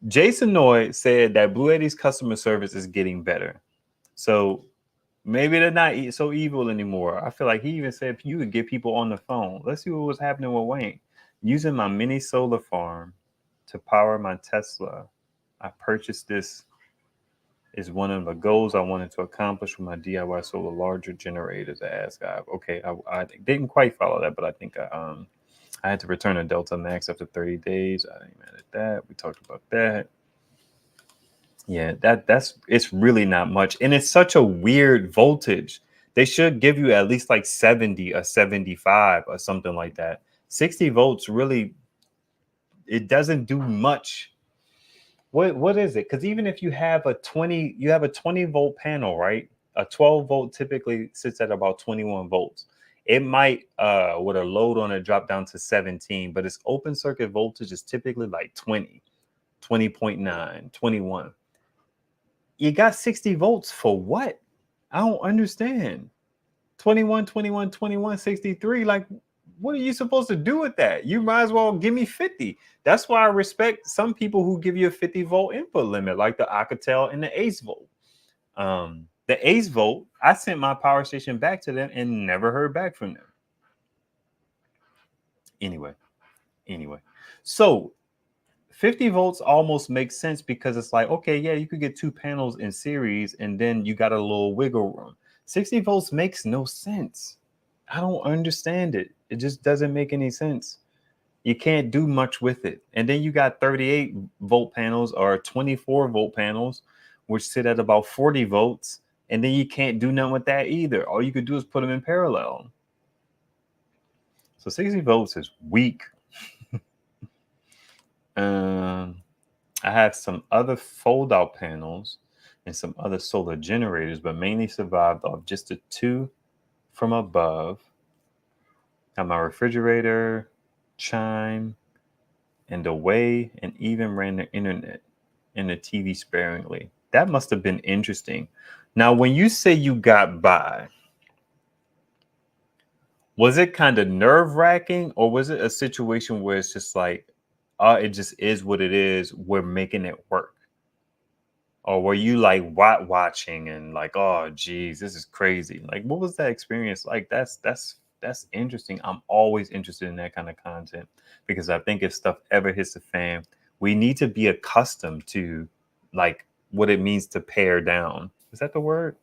Jason Noy said that Bluetti's customer service is getting better. So maybe they're not so evil anymore. I feel like he even said you could get people on the phone. Let's see what was happening with Wayne. Using my mini solar farm to power my Tesla. I purchased this is one of the goals I wanted to accomplish with my DIY solar larger generators at AskGive. Okay, I didn't quite follow that, but I think I had to return a Delta Max after 30 days. I ain't mad at that. We talked about that. Yeah, that's it's really not much. And it's such a weird voltage. They should give you at least like 70 or 75 or something like that. 60 volts really, it doesn't do much. What is it? Because even if you have a 20 volt panel, right? A 12 volt typically sits at about 21 volts. It might with a load on it drop down to 17, but its open circuit voltage is typically like 20, 20.9, 21. You got 60 volts for what? I don't understand. 21, 21, 21, 63. Like, what are you supposed to do with that? You might as well give me 50. That's why I respect some people who give you a 50 volt input limit, like the Alcatel and the Ace Volt. The Ace Volt, I sent my power station back to them and never heard back from them. Anyway. So 50 volts almost makes sense because it's like, okay, yeah, you could get two panels in series and then you got a little wiggle room. 60 volts makes no sense. I don't understand it. It just doesn't make any sense. You can't do much with it. And then you got 38 volt panels or 24 volt panels, which sit at about 40 volts. And then you can't do nothing with that either. All you could do is put them in parallel. So 60 volts is weak. I have some other fold out panels and some other solar generators, but mainly survived off just the two from above. Got my refrigerator, chime, and away, and even ran the internet and the TV sparingly. That must have been interesting. Now, when you say you got by, was it kind of nerve-wracking, or was it a situation where it's just like, it just is what it is, we're making it work? Or were you like watching and like, oh geez, this is crazy? Like, what was that experience like? That's interesting. I'm always interested in that kind of content because I think if stuff ever hits the fan, we need to be accustomed to like what it means to pare down. Is that the word?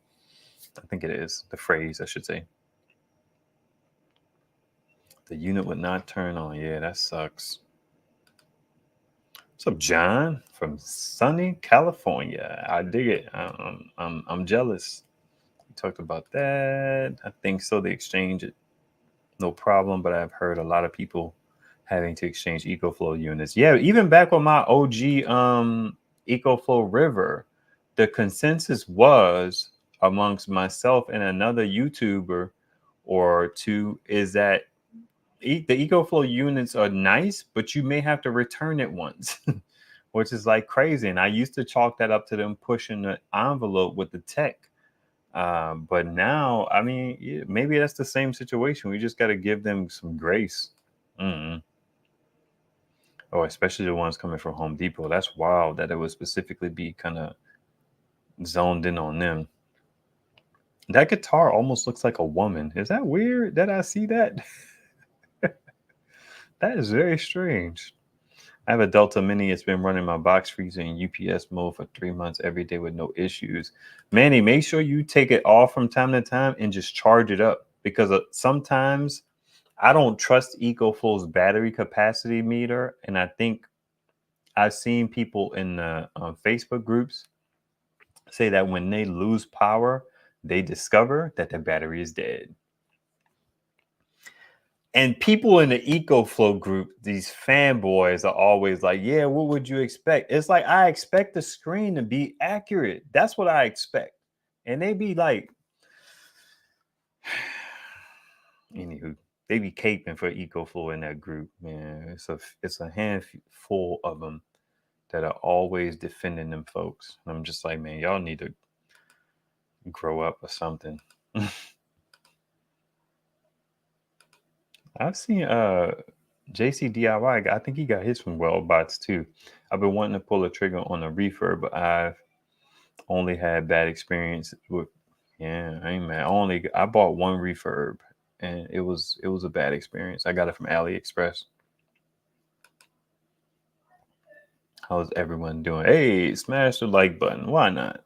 I think it is. The phrase, I should say. The unit would not turn on. Yeah, that sucks. What's up, John from sunny California? I dig it. I'm jealous. We talked about that. I think so. The exchange, no problem. But I've heard a lot of people having to exchange EcoFlow units. Yeah, even back with my OG EcoFlow River, the consensus was amongst myself and another YouTuber or two is that the EcoFlow units are nice, but you may have to return it once, which is like crazy. And I used to chalk that up to them pushing the envelope with the tech. But now, I mean, yeah, maybe that's the same situation. We just got to give them some grace. Mm-hmm. Oh, especially the ones coming from Home Depot. That's wild that it would specifically be kind of zoned in on them. That guitar almost looks like a woman. Is that weird that I see that? That is very strange. I have a Delta Mini. It's been running my box freezer in UPS mode for 3 months every day with no issues. Manny, make sure you take it off from time to time and just charge it up because sometimes I don't trust EcoFlow's battery capacity meter. And I think I've seen people in the Facebook groups say that when they lose power, they discover that the battery is dead. And people in the EcoFlow group, these fanboys are always like, yeah, what would you expect? It's like, I expect the screen to be accurate. That's what I expect. And they be like, anywho, they be caping for EcoFlow in that group, man. It's a handful of them that are always defending them folks. And I'm just like, man, y'all need to grow up or something. I've seen JC DIY. I think he got his from WeldBots too. I've been wanting to pull a trigger on a refurb, but I've only had bad experience with. Yeah, I ain't mad. I bought one refurb, and it was a bad experience. I got it from AliExpress. How's everyone doing? Hey, smash the like button. Why not?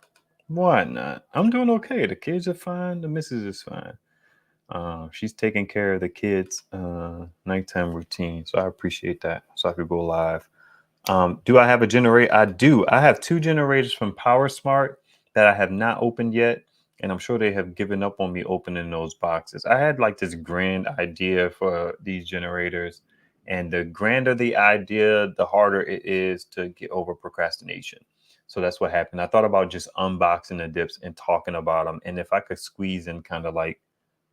Why not? I'm doing okay. The kids are fine. The missus is fine. She's taking care of the kids' nighttime routine, so I appreciate that. So I could go live. Do I have a generator? I do. I have 2 generators from PowerSmart that I have not opened yet. And I'm sure they have given up on me opening those boxes. I had like this grand idea for these generators. And the grander the idea, the harder it is to get over procrastination. So that's what happened. I thought about just unboxing the dips and talking about them. And if I could squeeze in kind of like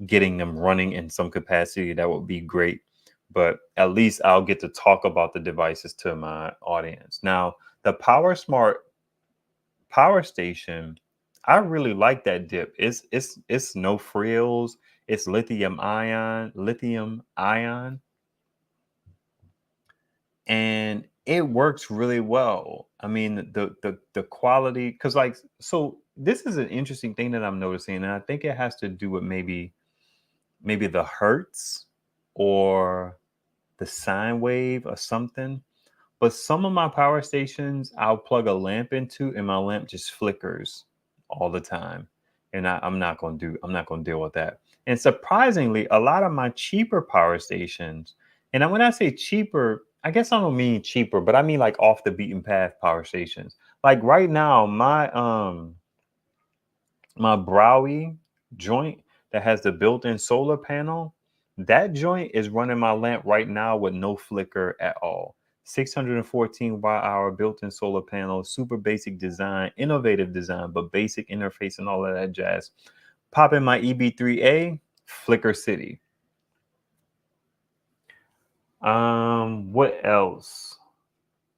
getting them running in some capacity, that would be great. But at least I'll get to talk about the devices to my audience. Now, the Power Smart Power Station, I really like that dip. It's no frills. It's lithium ion, and it works really well. I mean, the quality, because like, so this is an interesting thing that I'm noticing, and I think it has to do with maybe the hertz or the sine wave or something. But some of my power stations, I'll plug a lamp into, and my lamp just flickers all the time. And I'm not gonna deal with that. And surprisingly, a lot of my cheaper power stations, and when I say cheaper, I guess I don't mean cheaper, but I mean like off the beaten path power stations. Like right now, my Browie joint that has the built-in solar panel, that joint is running my lamp right now with no flicker at all. 614 watt hour built-in solar panel, super basic design, innovative design, but basic interface and all of that jazz. Pop in my EB3A, Flicker City. What else?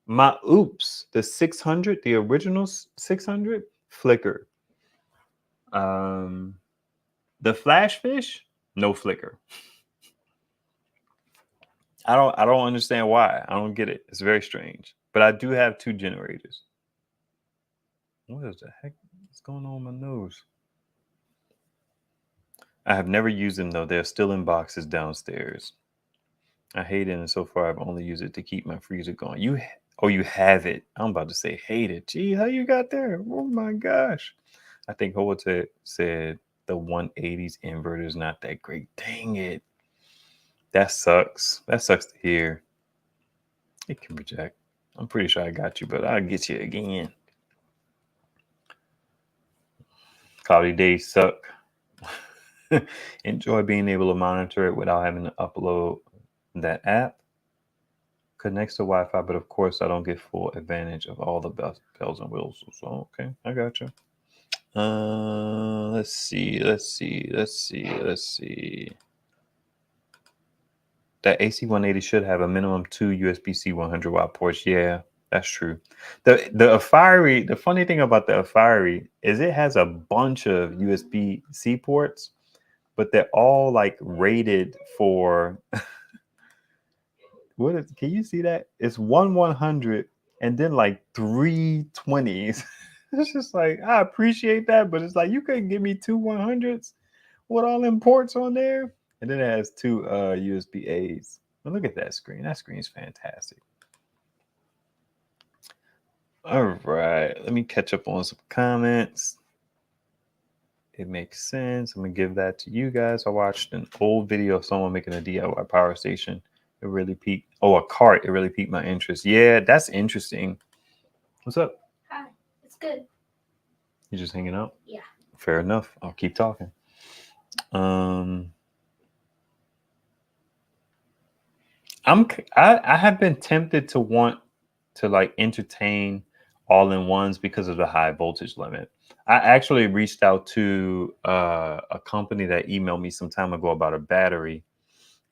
My Oops, the 600, the original 600, flicker. The Flash Fish, no flicker. I don't understand why. I don't get it. It's very strange. But I do have 2 generators. What is the heck? What's going on with my nose? I have never used them though. They're still in boxes downstairs. I hate it, and so far I've only used it to keep my freezer going. You have it. I'm about to say hate it. Gee, how you got there? Oh my gosh. I think Howard said the 180s inverter is not that great. Dang it. That sucks. That sucks to hear. It can reject. I'm pretty sure I got you, but I'll get you again. Cloudy days suck. Enjoy being able to monitor it without having to upload that app. Connects to Wi-Fi, but of course I don't get full advantage of all the bells and whistles. So okay, I got you. Let's see. That AC 180 should have a minimum 2 USB-C 100 watt ports. Yeah, that's true. The AFERY, the funny thing about the AFERY is it has a bunch of USB-C ports, but they're all like rated for can you see that? It's 100 and then like 320s. It's just like I appreciate that, but it's like you couldn't give me 2 100s with all them ports on there. And then it has 2 USB A's. But look at that screen. That screen's fantastic. All right, let me catch up on some comments. It makes sense. I'm gonna give that to you guys. I watched an old video of someone making a DIY power station. It really piqued. Oh, a cart. It really piqued my interest. Yeah, that's interesting. What's up? Hi, it's good. You just hanging out? Yeah. Fair enough. I'll keep talking. I have been tempted to want to like entertain all-in-ones because of the high voltage limit. I actually reached out to a company that emailed me some time ago about a battery,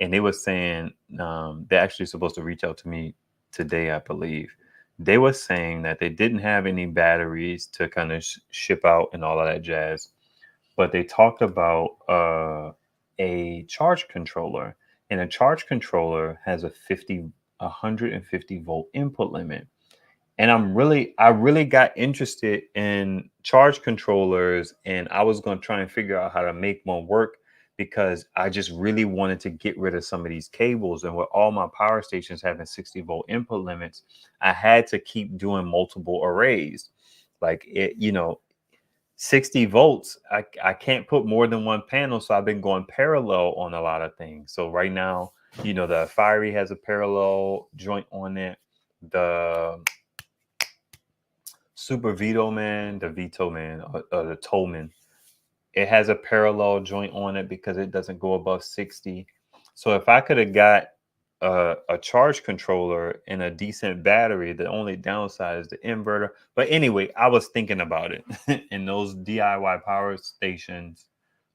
and they were saying they're actually supposed to reach out to me today, I believe. They were saying that they didn't have any batteries to kind of ship out and all of that jazz, but they talked about a charge controller, and a charge controller has a 150 volt input limit. And I really got interested in charge controllers, and I was going to try and figure out how to make one work because I just really wanted to get rid of some of these cables. And with all my power stations having 60 volt input limits, I had to keep doing multiple arrays. Like 60 volts, I can't put more than one panel. So I've been going parallel on a lot of things. So right now, the AFERY has a parallel joint on it. The Super Veto Man, the Toman, it has a parallel joint on it because it doesn't go above 60. So if I could have got a charge controller and a decent battery, the only downside is the inverter. But anyway, I was thinking about it. And those DIY power stations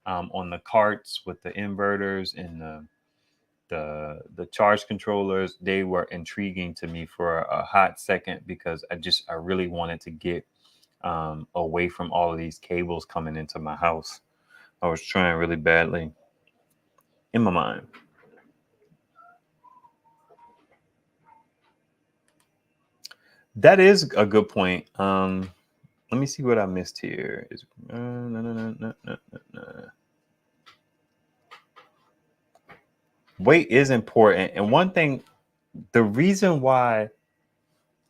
on the carts with the inverters and the charge controllers, they were intriguing to me for a hot second because I really wanted to get away from all of these cables coming into my house. I was trying really badly in my mind. That is a good point. Let me see what I missed here. Weight is important, and one thing, the reason why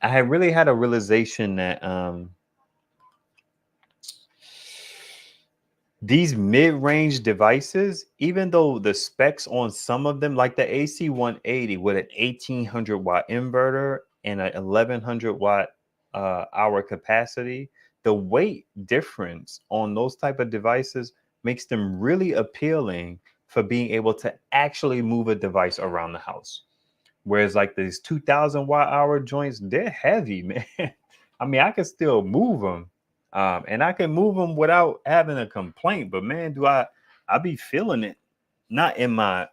I had really had a realization that these mid-range devices, even though the specs on some of them, like the AC 180 with an 1800 watt inverter and an 1100 watt hour capacity, the weight difference on those type of devices makes them really appealing for being able to actually move a device around the house. Whereas like these 2000 watt hour joints, they're heavy, man. I mean, I can still move them. And I can move them without having a complaint, but man, I be feeling it. Not in my,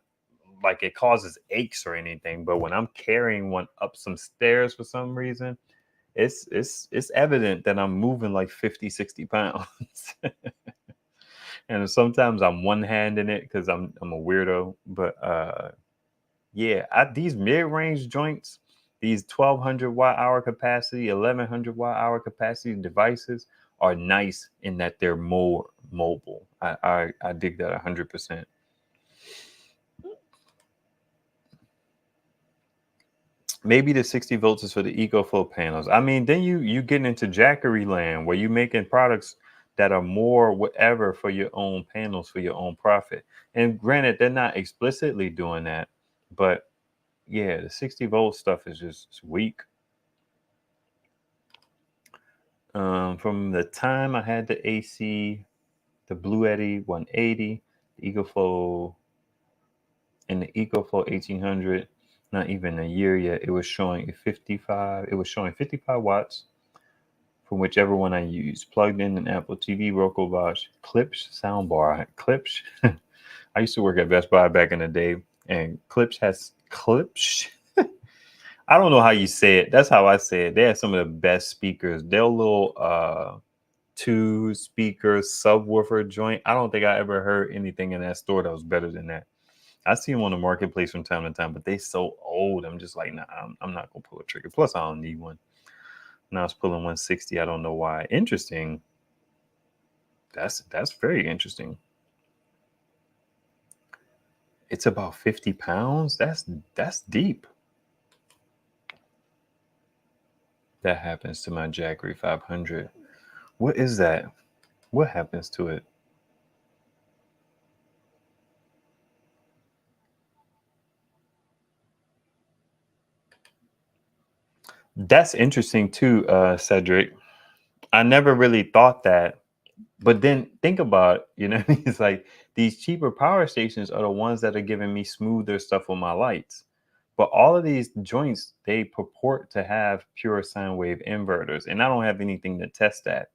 like it causes aches or anything, but when I'm carrying one up some stairs for some reason, it's evident that I'm moving like 50, 60 pounds. And sometimes I'm one-handing it because I'm a weirdo. But yeah, these mid-range joints, these 1200 watt hour capacity, 1100 watt hour capacity devices are nice in that they're more mobile. I dig that 100%. Maybe the 60 volts is for the EcoFlow panels. I mean, then you get into jackery land where you're making products that are more whatever for your own panels for your own profit. And granted, they're not explicitly doing that, but yeah, the 60 volt stuff is just weak. From the time I had the AC, the Bluetti 180, the EcoFlow, and the EcoFlow 1800, not even a year yet, it was showing 55. It was showing 55 watts from whichever one I used. Plugged in an Apple TV, Roku Watch, Klipsch soundbar. Klipsch. I used to work at Best Buy back in the day, and Klipsch has Klipsch. I don't know how you say it. That's how I say it. They have some of the best speakers. Their little two speaker subwoofer joint. I don't think I ever heard anything in that store that was better than that. I see them on the marketplace from time to time, but they so old. I'm just like, nah, I'm not gonna pull a trigger. Plus, I don't need one. Now it's pulling 160. I don't know why. Interesting. That's very interesting. It's about 50 pounds. That's deep. That happens to my Jackery 500. What is that? What happens to it? That's interesting too, Cedric. I never really thought that. But then think about, it's like these cheaper power stations are the ones that are giving me smoother stuff on my lights. But all of these joints, they purport to have pure sine wave inverters, and I don't have anything to test that.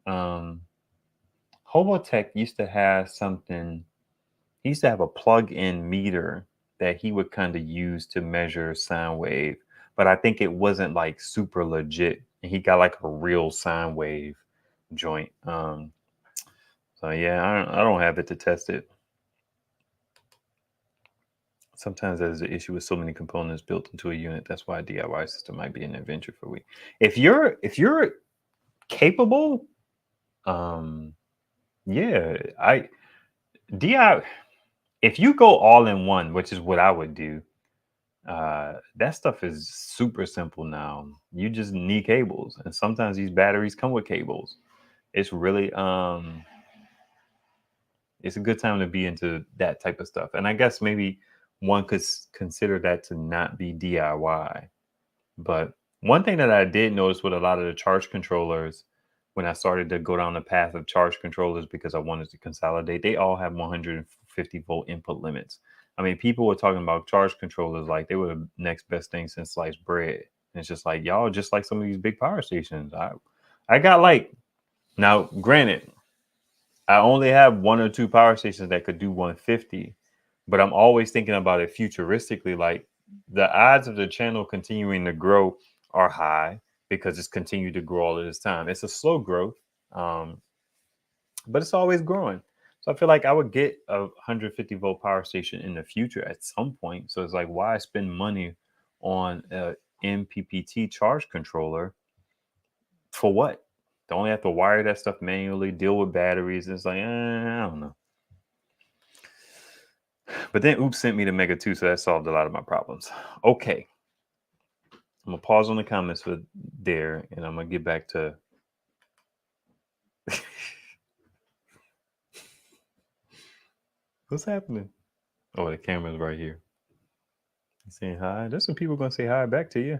Hobotech used to have something. He used to have a plug-in meter that he would kind of use to measure sine wave, but I think it wasn't like super legit. And he got like a real sine wave joint. So yeah, I don't have it to test it. Sometimes there's an issue with so many components built into a unit. That's why a DIY system might be an adventure for we. If you're capable, yeah, DIY. If you go all in one, which is what I would do, that stuff is super simple now. You just need cables, and sometimes these batteries come with cables. It's really it's a good time to be into that type of stuff. And I guess maybe one could consider that to not be DIY. But one thing that I did notice with a lot of the charge controllers when I started to go down the path of charge controllers because I wanted to consolidate, they all have 150 volt input limits. I mean, people were talking about charge controllers like they were the next best thing since sliced bread. And it's just like, y'all just like some of these big power stations. I got like, now granted, I only have one or two power stations that could do 150, but I'm always thinking about it futuristically. Like the odds of the channel continuing to grow are high because it's continued to grow all of this time. It's a slow growth, but it's always growing. So I feel like I would get a 150 volt power station in the future at some point. So it's like, why spend money on a MPPT charge controller for what? Don't only have to wire that stuff manually, deal with batteries. It's like, I don't know. But then Oops sent me the Mega 2, so that solved a lot of my problems. Okay. I'm going to pause on the comments for there, and I'm going to get back to... What's happening? Oh, the camera's right here. You saying hi? There's some people going to say hi back to you.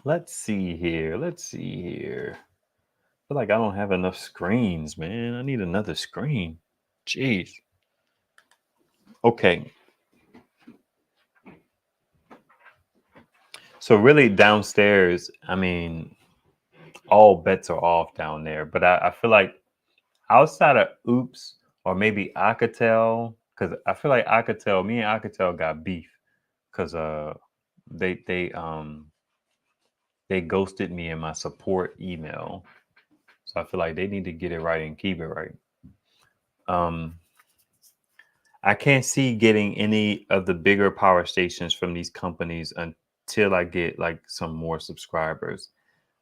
Let's see here. I feel like I don't have enough screens, man. I need another screen. Jeez. Okay. So really downstairs, I mean, all bets are off down there. But I feel like outside of Oops or maybe Alcatel, because I feel like me and Alcatel got beef because they ghosted me in my support email. So I feel like they need to get it right and keep it right. I can't see getting any of the bigger power stations from these companies until I get like some more subscribers.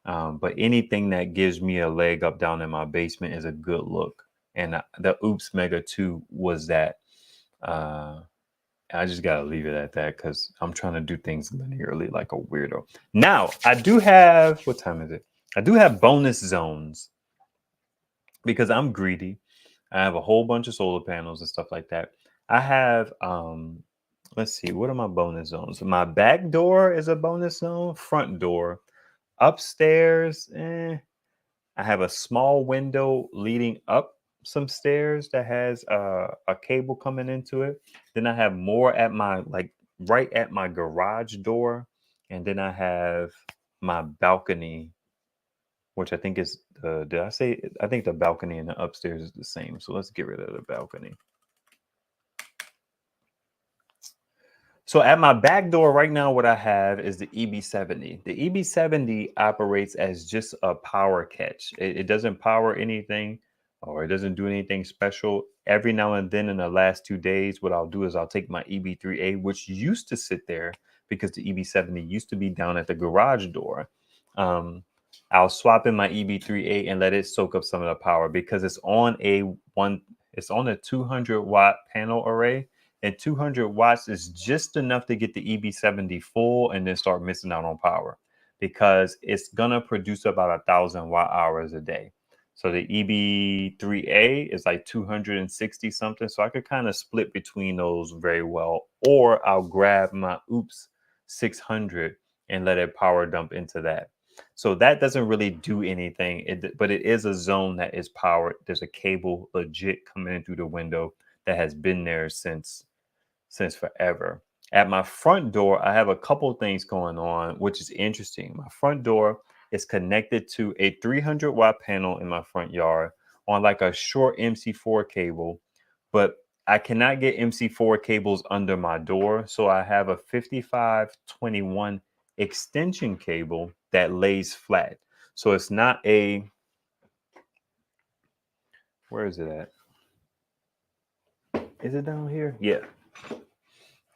But anything that gives me a leg up down in my basement is a good look. And the Oops Mega 2 was that. I just got to leave it at that because I'm trying to do things linearly like a weirdo. Now, I do have, what time is it? I do have bonus zones because I'm greedy. I have a whole bunch of solar panels and stuff like that. I have, let's see, what are my bonus zones? My back door is a bonus zone, front door. Upstairs, I have a small window leading up some stairs that has a cable coming into it. Then I have more at my, like right at my garage door. And then I have my balcony, which I think is, did I say, I think the balcony and the upstairs is the same. So let's get rid of the balcony. So at my back door right now, what I have is the EB70. The EB70 operates as just a power catch. It doesn't power anything or it doesn't do anything special. Every now and then in the last 2 days, what I'll do is I'll take my EB3A, which used to sit there because the EB70 used to be down at the garage door. I'll swap in my EB3A and let it soak up some of the power because it's on a 200 watt panel array. And 200 watts is just enough to get the EB70 full and then start missing out on power because it's going to produce about 1,000 watt hours a day. So the EB3A is like 260 something. So I could kind of split between those very well. Or I'll grab my Oops 600 and let it power dump into that. So that doesn't really do anything, but it is a zone that is powered. There's a cable legit coming in through the window that has been there since forever. At my front door, I have a couple things going on, which is interesting. My front door is connected to a 300 watt panel in my front yard on like a short MC4 cable, but I cannot get MC4 cables under my door. So I have a 5521 extension cable that lays flat. So it's not a, where is it at? Is it down here? Yeah.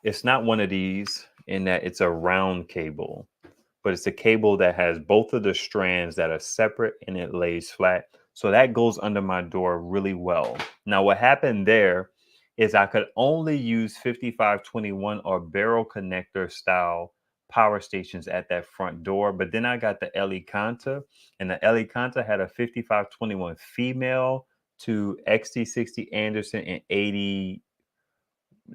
It's not one of these in that it's a round cable, but it's a cable that has both of the strands that are separate and it lays flat. So that goes under my door really well. Now, what happened there is I could only use 5521 or barrel connector style power stations at that front door. But then I got the LE Conta, and the LE Conta had a 5521 female to XT60 Anderson and 80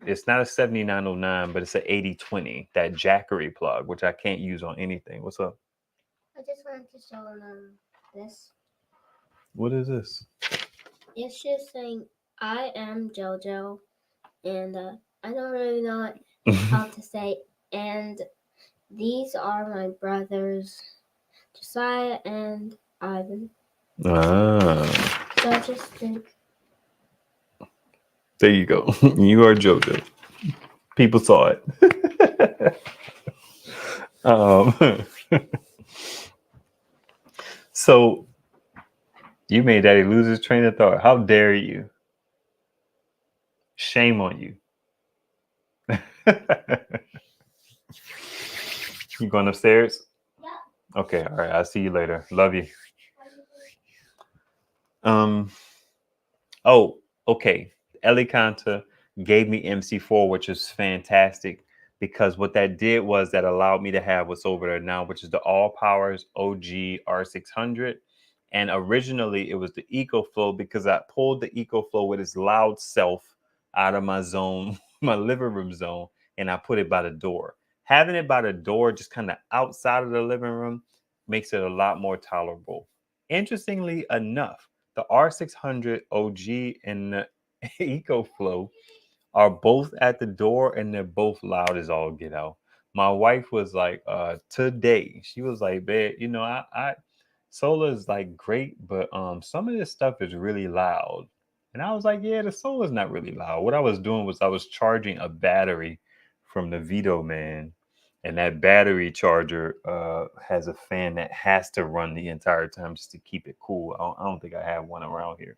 it's not a 7909, but it's an 8020, that Jackery plug, which I can't use on anything. What's up? I just wanted to show them this. What is this? It's just saying, I am JoJo, and I don't really know how to say, and these are my brothers, Josiah and Ivan. Ah, So I just think, there you go. You are JoJo. People saw it. um, so you made Daddy lose his train of thought. How dare you? Shame on you. You going upstairs? yeah. Okay, all right. I'll see you later. Love you. Um. Oh, okay. Ellie Conta gave me MC4, which is fantastic because what that did was that allowed me to have what's over there now, which is the AllPowers OG R600. And originally it was the EcoFlow because I pulled the EcoFlow with its loud self out of my zone, my living room zone, and I put it by the door. Having it by the door, just kind of outside of the living room, makes it a lot more tolerable. Interestingly enough, the R600 OG and the EcoFlow are both at the door and they're both loud as all get out. My wife was like, today, she was like, babe, you know, I solar is like great, but some of this stuff is really loud. And I was like, yeah, the solar's not really loud. What I was doing was I was charging a battery from the Vito Man, and that battery charger has a fan that has to run the entire time just to keep it cool. I don't think I have one around here.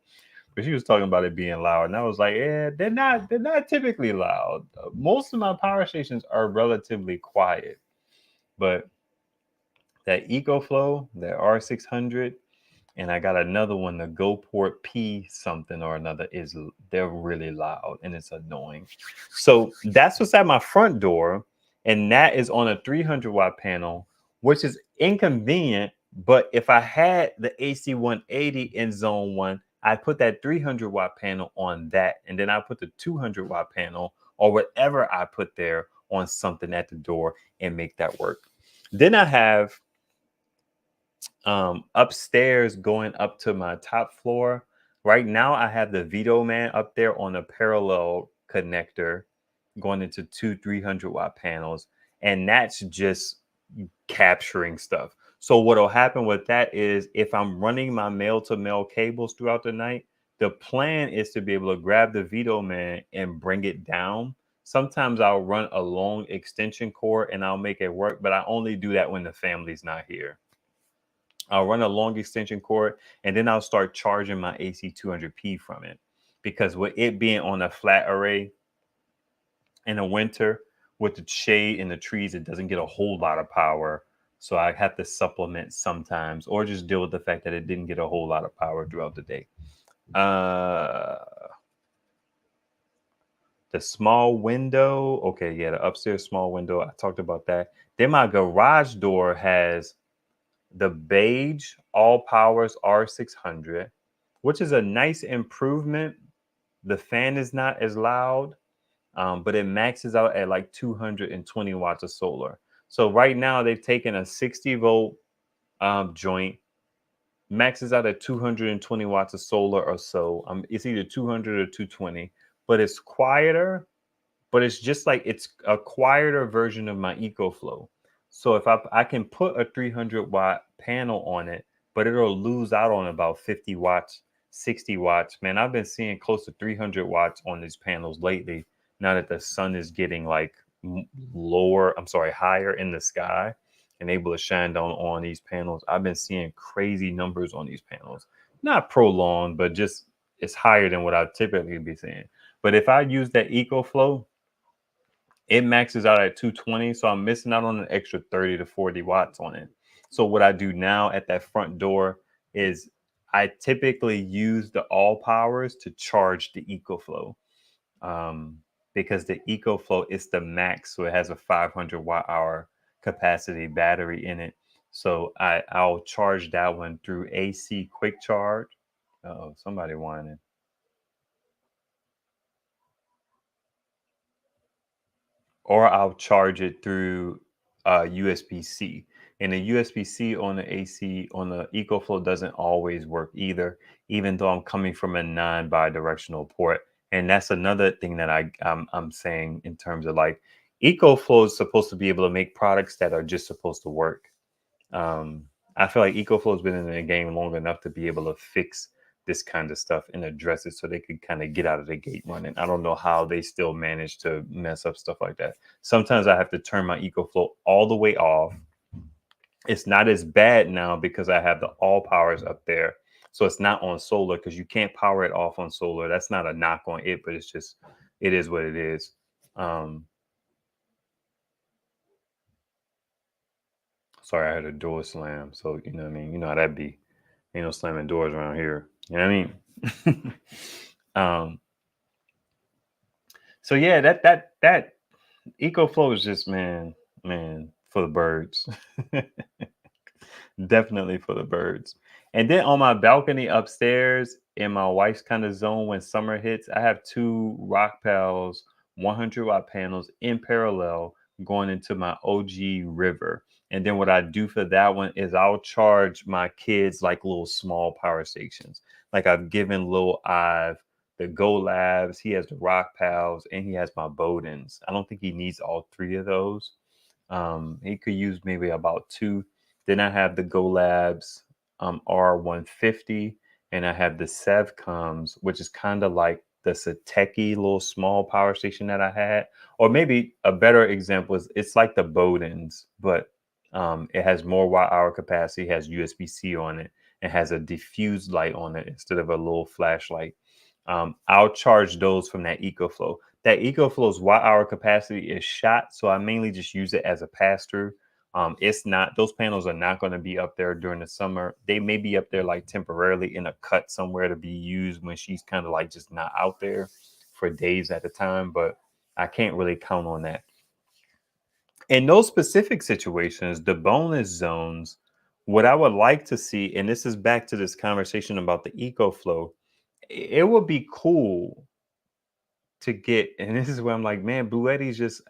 But she was talking about it being loud, and I was like, "Yeah, they're not typically loud. Most of my power stations are relatively quiet, but that EcoFlow, that R600, and I got another one, the GoPort P something or another, they're really loud and it's annoying. So that's what's at my front door, and that is on a 300-watt panel, which is inconvenient. But if I had the AC 180 in zone one, I put that 300-watt panel on that, and then I put the 200-watt panel or whatever I put there on something at the door and make that work. Then I have upstairs going up to my top floor. Right now, I have the Vito Man up there on a parallel connector going into two 300-watt panels, and that's just capturing stuff. So what'll happen with that is if I'm running my male-to-male cables throughout the night, the plan is to be able to grab the Vito Man and bring it down. Sometimes I'll run a long extension cord and I'll make it work, but I only do that when the family's not here. I'll run a long extension cord and then I'll start charging my AC 200P from it. Because with it being on a flat array in the winter with the shade and the trees, it doesn't get a whole lot of power. So I have to supplement sometimes or just deal with the fact that it didn't get a whole lot of power throughout the day. The small window. Okay, yeah, the upstairs small window. I talked about that. Then my garage door has the beige AllPowers R600, which is a nice improvement. The fan is not as loud, but it maxes out at like 220 watts of solar. So right now they've taken a 60-volt joint, maxes out at 220 watts of solar or so. It's either 200 or 220, but it's quieter, but it's just like it's a quieter version of my EcoFlow. So if I can put a 300-watt panel on it, but it'll lose out on about 50 watts, 60 watts. Man, I've been seeing close to 300 watts on these panels lately. Now that the sun is getting like higher in the sky and able to shine down on these panels, I've been seeing crazy numbers on these panels. Not prolonged, but just it's higher than what I typically be seeing. But if I use that EcoFlow, it maxes out at 220, so I'm missing out on an extra 30 to 40 watts on it. So what I do now at that front door is I typically use the AllPowers to charge the EcoFlow, because the EcoFlow is the max, so it has a 500 watt hour capacity battery in it. So I'll charge that one through AC quick charge. Oh, somebody whining. or I'll charge it through USB-C. And the USB-C on the AC on the EcoFlow doesn't always work either, even though I'm coming from a non-bidirectional port. And that's another thing that I'm saying in terms of like EcoFlow is supposed to be able to make products that are just supposed to work. I feel like EcoFlow has been in the game long enough to be able to fix this kind of stuff and address it so they could kind of get out of the gate running. I don't know how they still manage to mess up stuff like that. Sometimes I have to turn my EcoFlow all the way off. It's not as bad now because I have the AllPowers up there. So it's not on solar because you can't power it off on solar. That's not a knock on it, but it's just, it is what it is. Sorry, I had a door slam. So, you know what I mean? You know how that be. Ain't no slamming doors around here. You know what I mean? So yeah, that EcoFlow is just man for the birds. Definitely for the birds. And then on my balcony upstairs in my wife's kind of zone when summer hits, I have two Rockpals 100-watt panels in parallel going into my OG river. And then what I do for that one is I'll charge my kids like little small power stations. Like I've given little Ive the Go Labs, he has the Rockpals, and he has my Bodens. I don't think he needs all three of those. He could use maybe about two. Then I have the Go Labs R150, and I have the Sevcoms, which is kind of like the Sateki little small power station that I had. Or maybe a better example is it's like the Bodens, but it has more watt hour capacity, has USB-C on it, and has a diffused light on it instead of a little flashlight. I'll charge those from that EcoFlow. That EcoFlow's watt hour capacity is shot, so I mainly just use it as a pass-through. It's not, those panels are not going to be up there during the summer. They may be up there like temporarily in a cut somewhere to be used when she's kind of like just not out there for days at a time, but I can't really count on that. In those specific situations, the bonus zones, what I would like to see, and this is back to this conversation about the EcoFlow, it would be cool to get, and this is where I'm like, man, Bluetti's just,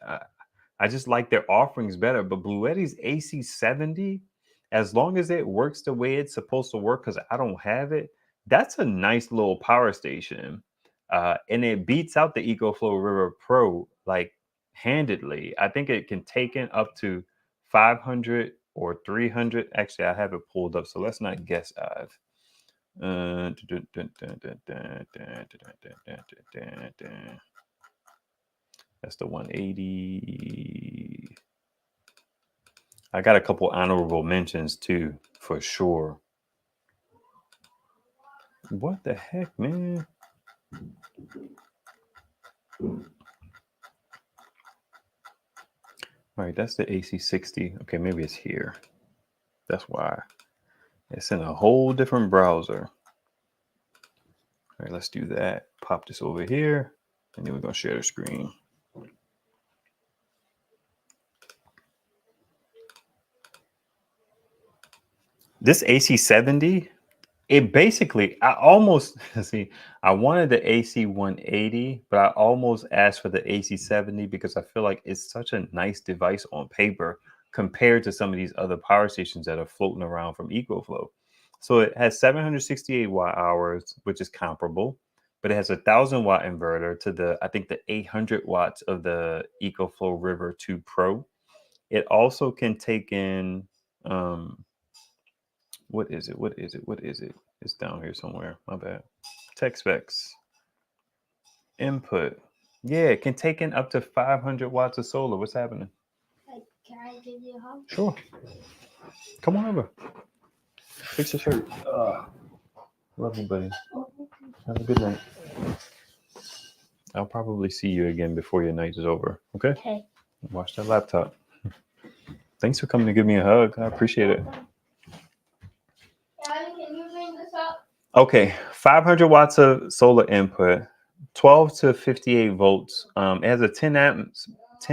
I just like their offerings better. But Bluetti's AC70, as long as it works the way it's supposed to work, because I don't have it, that's a nice little power station. And it beats out the EcoFlow River Pro like handedly. I think it can take in up to 500 or 300. Actually, I have it pulled up, so let's not guess. That's the 180. I got a couple honorable mentions too, for sure. What the heck, man? All right, that's the AC60. Okay, maybe it's here. That's why. It's in a whole different browser. All right, let's do that. Pop this over here, and then we're going to share the screen. This AC70, it basically, I almost, see, I wanted the AC 180, but I almost asked for the AC 70 because I feel like it's such a nice device on paper compared to some of these other power stations that are floating around from EcoFlow. So it has 768 watt hours, which is comparable, but it has a 1,000-watt inverter to the, I think the 800 watts of the EcoFlow River 2 Pro. It also can take in, what is it? What is it? What is it? It's down here somewhere. My bad. Tech specs. Input. Yeah, it can take in up to 500 watts of solar. What's happening? Can I give you a hug? Sure. Come on over. Fix your shirt. Love you, buddy. Have a good night. I'll probably see you again before your night is over. Okay? Okay. Watch that laptop. Thanks for coming to give me a hug. I appreciate it. Daddy, can you bring this up? Okay, 500 watts of solar input, 12 to 58 volts. It has a 10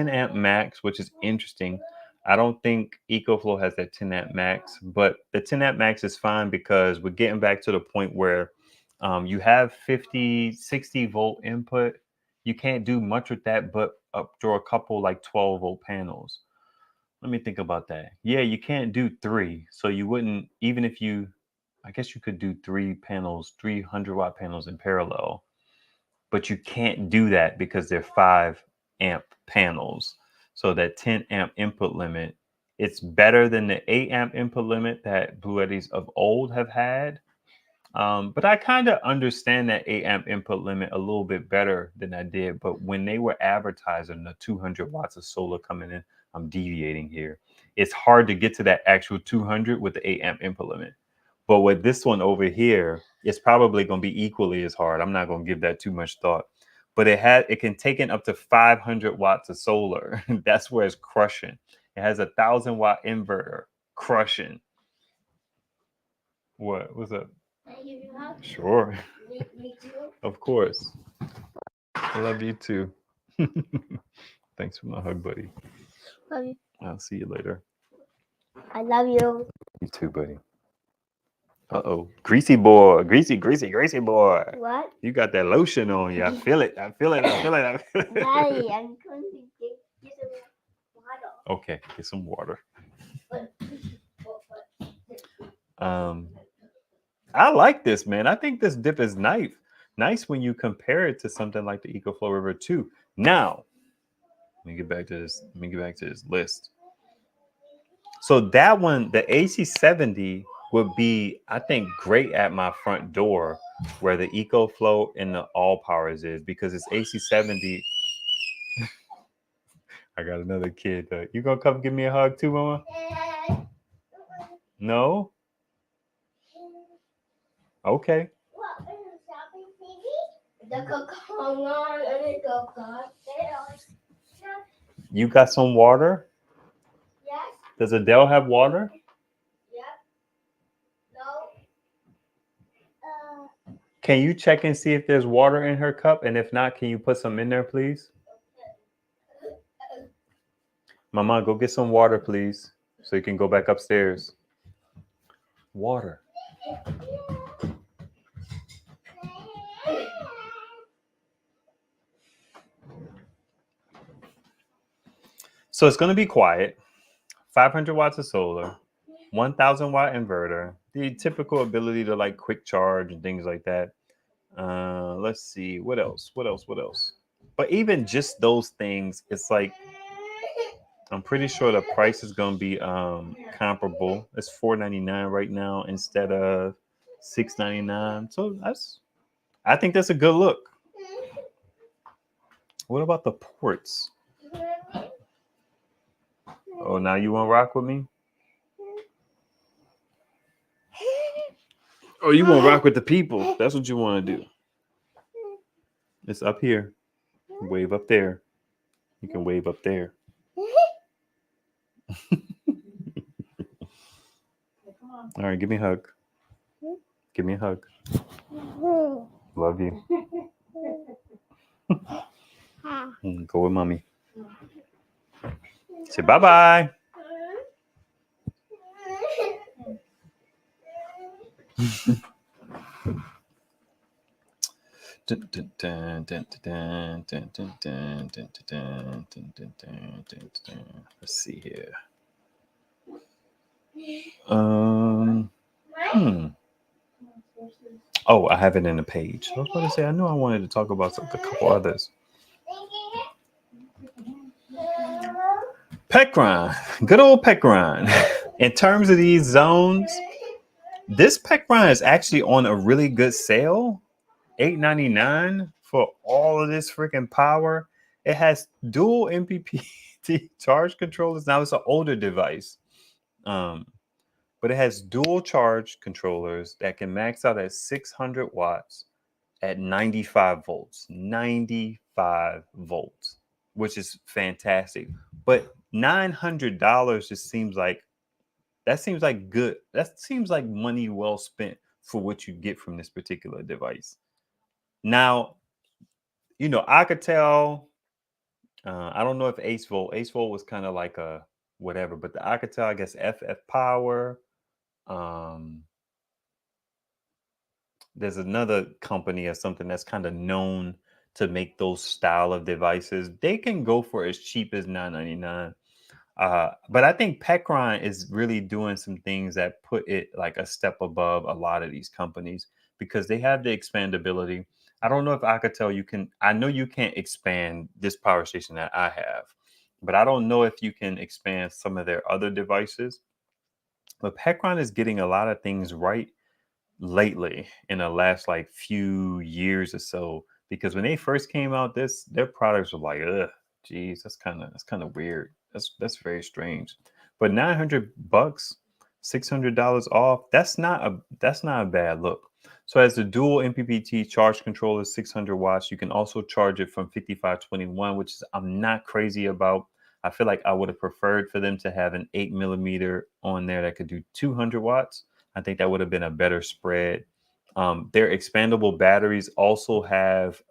amp max, which is interesting. I don't think EcoFlow has that 10 amp max, but the 10 amp max is fine because we're getting back to the point where you have 50, 60 volt input You can't do much with that but up through a couple like 12-volt panels. Let me think about that. Yeah, you can't do 3. So you wouldn't, even if you, I guess you could do 3 panels, 300-watt panels in parallel, but you can't do that because they're 5-amp panels. So that 10-amp input limit, it's better than the 8-amp input limit that Bluettis of old have had. But I kind of understand that 8-amp input limit a little bit better than I did. But when they were advertising the 200 watts of solar coming in, I'm deviating here. It's hard to get to that actual 200 with the 8-amp input limit. But with this one over here, it's probably going to be equally as hard. I'm not going to give that too much thought. But it can take in up to 500 watts of solar. That's where it's crushing. It has a 1,000-watt inverter, crushing. What's up? Can I give you a hug? Sure. Me too. Of course. I love you too. Thanks for my hug, buddy. Love you. I'll see you later. I love you. You too, buddy. Uh-oh. Greasy boy. Greasy boy. What? You got that lotion on you. I feel it. I feel it. I feel it. I feel it. Daddy, I'm going to get some water. Okay, get some water. I like this, man. I think this dip is nice when you compare it to something like the EcoFlow River 2. Now, let me get back to this list. So that one, the AC70 would be, I think, great at my front door where the EcoFlow and the AllPowers is, because it's AC70. I got another kid. You gonna come give me a hug too, Mama? No? Okay. You got some water? Yes. Does Adele have water? Yep. No. Can you check and see if there's water in her cup? And if not, can you put some in there, please? Mama, go get some water, please, so you can go back upstairs. Water. So it's going to be quiet. 500 watts of solar, 1,000-watt inverter, the typical ability to like quick charge and things like that. Let's see, what else? But even just those things, it's like, I'm pretty sure the price is going to be comparable. It's $4.99 right now instead of $6.99. So I think that's a good look. What about the ports? Oh, now you want to rock with me? Oh, you want to rock with the people? That's what you want to do. It's up here. Wave up there. You can wave up there. All right, give me a hug. Give me a hug. Love you. Go with mommy. Say bye-bye. Let's see here. Oh, I have it in a page. I was going to say, I knew I wanted to talk about a couple others. Pecron, good old Pecron. In terms of these zones, this Pecron is actually on a really good sale. $8.99 for all of this freaking power. It has dual MPPT charge controllers. Now it's an older device, but it has dual charge controllers that can max out at 600 watts at 95 volts. 95 volts, which is fantastic. But $900 just seems like good. That seems like money well spent for what you get from this particular device. Now, I could tell. I don't know if Ace Volt was kind of like a whatever, but I could tell, I guess, FF Power. There's another company or something that's kind of known to make those style of devices, they can go for as cheap as $9.99. But I think Pecron is really doing some things that put it like a step above a lot of these companies because they have the expandability. I don't know if I could tell you can, I know you can't expand this power station that I have, but I don't know if you can expand some of their other devices. But Pecron is getting a lot of things right lately in the last like few years or so, because when they first came out, their products were like, ugh, geez, that's kind of weird. That's very strange. But $900, $600 off, that's not a bad look. So as the dual MPPT charge controller, 600 watts, you can also charge it from 5521, which is I'm not crazy about. I feel like I would have preferred for them to have an 8 millimeter on there that could do 200 watts. I think that would have been a better spread. Their expandable batteries also have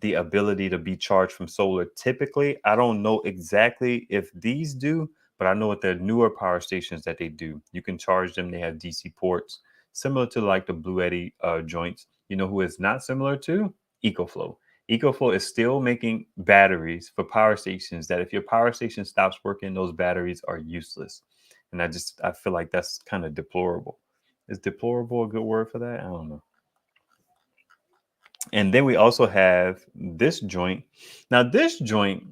the ability to be charged from solar. Typically, I don't know exactly if these do, but I know with their newer power stations that they do. You can charge them. They have DC ports, similar to like the Bluetti joints. You know who is not similar to? EcoFlow. EcoFlow is still making batteries for power stations that if your power station stops working, those batteries are useless. And I feel like that's kind of deplorable. Is deplorable a good word for that? I don't know. And then we also have this joint. Now, this joint,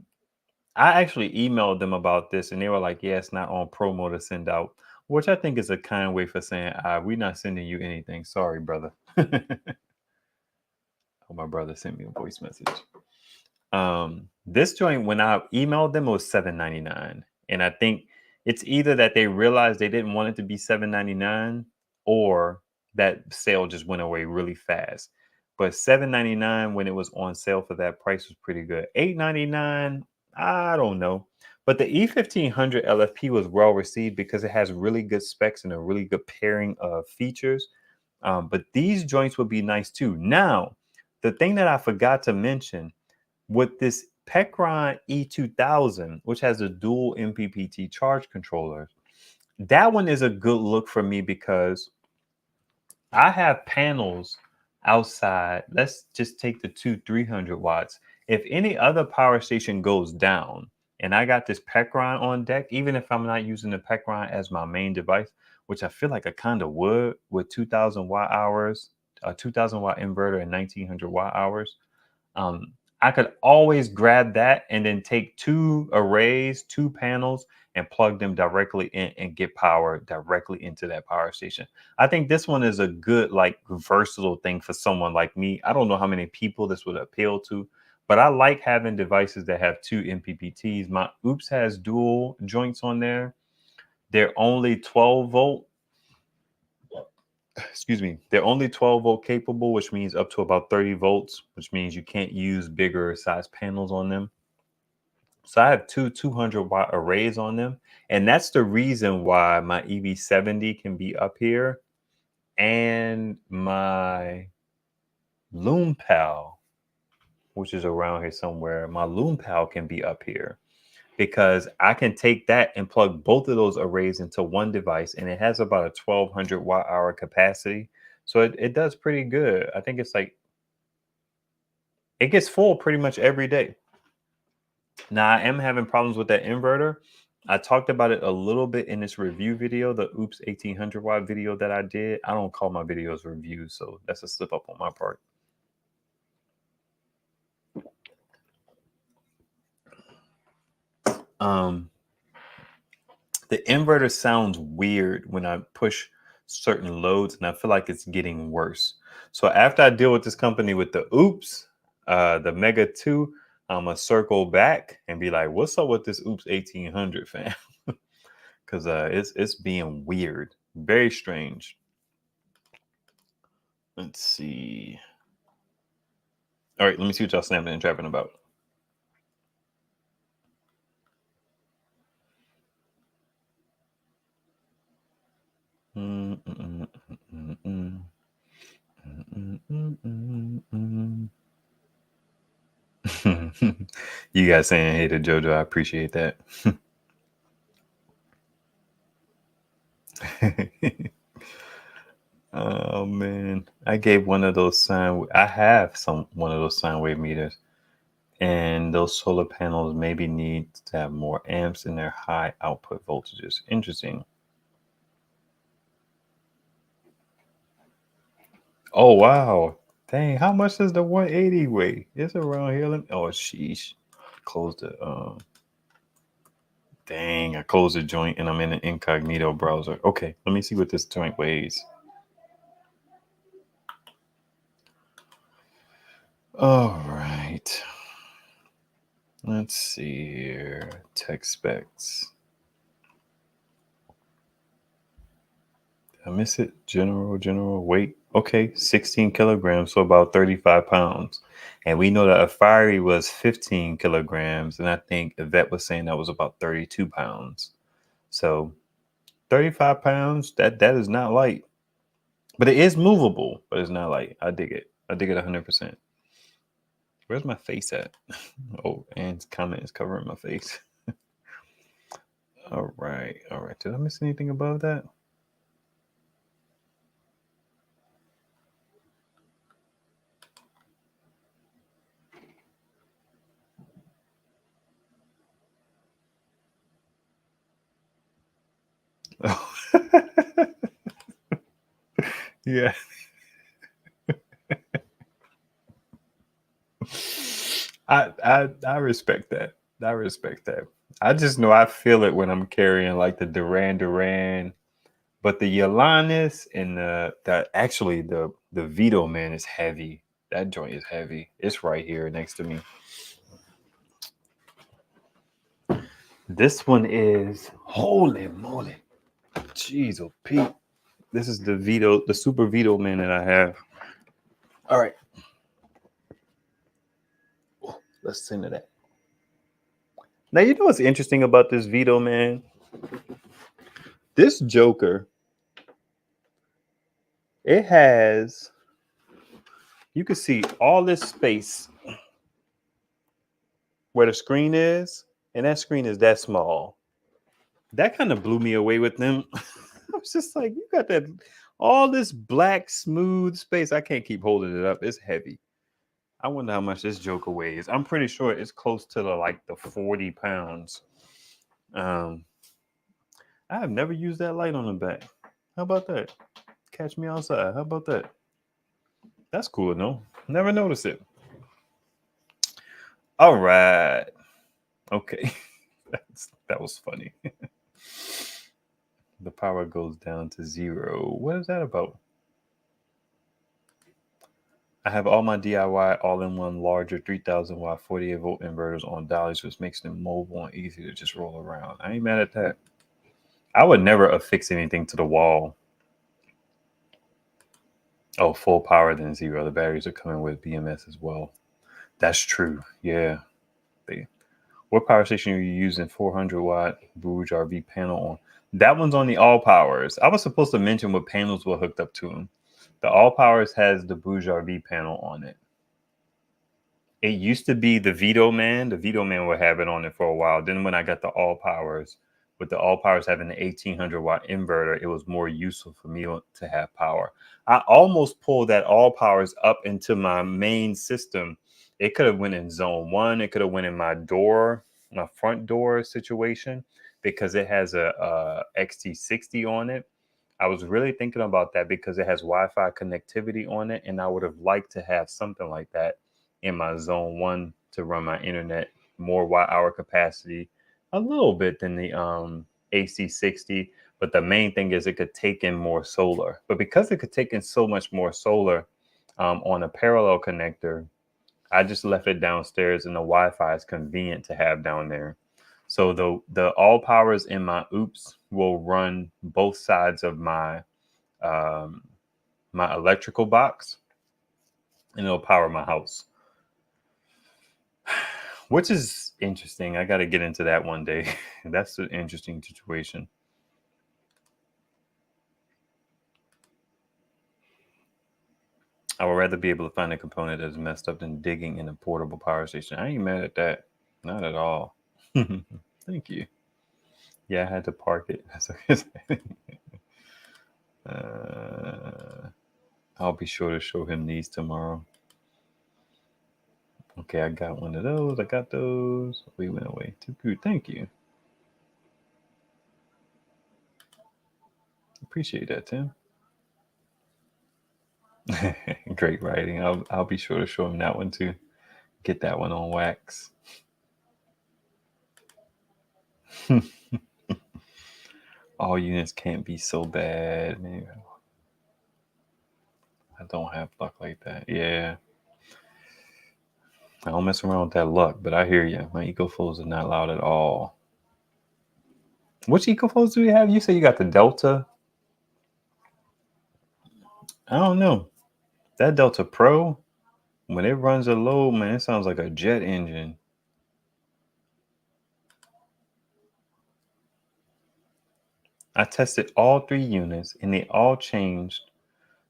I actually emailed them about this and they were like, yeah, it's not on promo to send out, which I think is a kind way for saying, we're not sending you anything. Sorry, brother. Oh, my brother sent me a voice message. This joint, when I emailed them, it was $7.99. And I think it's either that they realized they didn't want it to be $7.99 or that sale just went away really fast. But $7.99 when it was on sale for that price was pretty good. $8.99, I don't know. But the E1500 LFP was well received because it has really good specs and a really good pairing of features. But these joints would be nice too. Now, the thing that I forgot to mention with this Pecron E2000, which has a dual MPPT charge controller, that one is a good look for me because I have panels outside. Let's just take the two 300 watts. If any other power station goes down and I got this Pecron on deck, even if I'm not using the Pecron as my main device, which I feel like I kind of would with 2000 watt hours, a 2000 watt inverter and 1900 watt hours, I could always grab that and then take two arrays, two panels, and plug them directly in and get power directly into that power station. I think this one is a good, like, versatile thing for someone like me. I don't know how many people this would appeal to, but I like having devices that have two MPPTs. My Oops has dual joints on there. They're only 12 volt. Excuse me, they're only 12 volt capable, which means up to about 30 volts, which means you can't use bigger size panels on them. So I have two 200 watt arrays on them. And that's the reason why my EV70 can be up here and my Loom Pal, which is around here somewhere, my Loom Pal can be up here because I can take that and plug both of those arrays into one device, and it has about a 1200 watt hour capacity. So it does pretty good. I think it's like, it gets full pretty much every day. Now, I am having problems with that inverter. I talked about it a little bit in this review video, the Oops 1800 watt video that I did. I don't call my videos reviews, so that's a slip up on my part. The inverter sounds weird when I push certain loads, and I feel like it's getting worse. So after I deal with this company with the Oops, the Mega 2, I'm gonna circle back and be like, what's up with this Oops 1800, fam? Because it's being weird, very strange. Let's see. All right, let me see what y'all snapping and trapping about. You guys saying hey to JoJo, I appreciate that. Oh man, I gave one of those I have one of those sine wave meters, and those solar panels maybe need to have more amps in their high output voltages. Interesting. Oh wow, dang! How much does the 180 weigh? It's around here. Oh sheesh, close the Dang! I closed the joint and I'm in an incognito browser. Okay, let me see what this joint weighs. All right. Let's see here. Tech specs. Did I miss it? General weight. Okay, 16 kilograms, so about 35 pounds. And we know that AFERY was 15 kilograms, and I think Yvette was saying that was about 32 pounds. So 35 pounds, that is not light. But it is movable, but it's not light. I dig it. I dig it 100%. Where's my face at? Oh, Anne's comment is covering my face. All right. All right. Did I miss anything above that? Oh. Yeah. I respect that. I respect that. I just know I feel it when I'm carrying like the Duran, but the Yolanis and the Vito man is heavy. That joint is heavy. It's right here next to me. This one is holy moly. Jeez, oh Pete. This is the Super Vito man that I have. All right. Let's send to that. Now, you know what's interesting about this Vito man? This Joker, it has, you can see all this space where the screen is, and that screen is that small. That kind of blew me away with them. I was just like, you got that, all this black, smooth space. I can't keep holding it up. It's heavy. I wonder how much this Joker weighs. I'm pretty sure it's close to the 40 pounds. I have never used that light on the back. How about that? Catch me outside. How about that? That's cool, no? Never noticed it. All right. Okay. That was funny. The power goes down to 0. What is that about? I have all my DIY all-in-one larger 3000 watt 48 volt inverters on dollies, which makes them mobile and easy to just roll around. I ain't mad at that. I would never affix anything to the wall. Oh, full power then 0. The batteries are coming with BMS as well. That's true. Yeah. What power station are you using 400 watt Bouge RV panel on? That one's on the AllPowers. I was supposed to mention what panels were hooked up to them. The AllPowers has the Bouge RV panel on it. It used to be the Vito Man. The Vito Man would have it on it for a while. Then when I got the AllPowers, with the AllPowers having the 1800 watt inverter, it was more useful for me to have power. I almost pulled that AllPowers up into my main system. It could have went in zone 1. It could have went in my front door situation, because it has a XT60 on it. I was really thinking about that because it has Wi-Fi connectivity on it, and I would have liked to have something like that in my zone 1 to run my internet, more watt hour capacity, a little bit than the AC60. But the main thing is it could take in more solar. But because it could take in so much more solar on a parallel connector, I just left it downstairs, and the Wi-Fi is convenient to have down there. So the AllPowers in my OOPS will run both sides of my my electrical box, and it'll power my house, which is interesting. I got to get into that one day. That's an interesting situation. I would rather be able to find a component that's messed up than digging in a portable power station. I ain't mad at that. Not at all. Thank you. Yeah, I had to park it. I'll be sure to show him these tomorrow. Okay, I got one of those. I got those. We went away. Too good. Thank you. Appreciate that, Tim. Great writing. I'll be sure to show him that one too. Get that one on wax. All units can't be so bad. Maybe. I don't have luck like that. Yeah. I don't mess around with that luck, but I hear you. My EcoFlows are not loud at all. Which EcoFlows do you have? You say you got the Delta? I don't know. That Delta Pro, when it runs a load, man, it sounds like a jet engine. I tested all 3 units and they all changed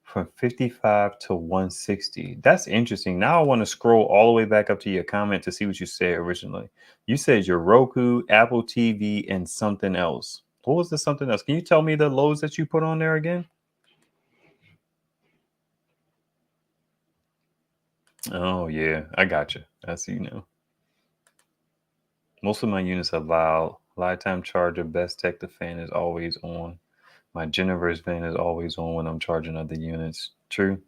from 55 to 160. That's interesting. Now I want to scroll all the way back up to your comment to see what you said originally. You said your Roku, Apple TV, and something else. What was the something else? Can you tell me the loads that you put on there again? Oh, yeah. I got you. I see now. Most of my units are loud. Lifetime charger, best tech, the fan is always on. My Jennifer's fan is always on when I'm charging other units. True.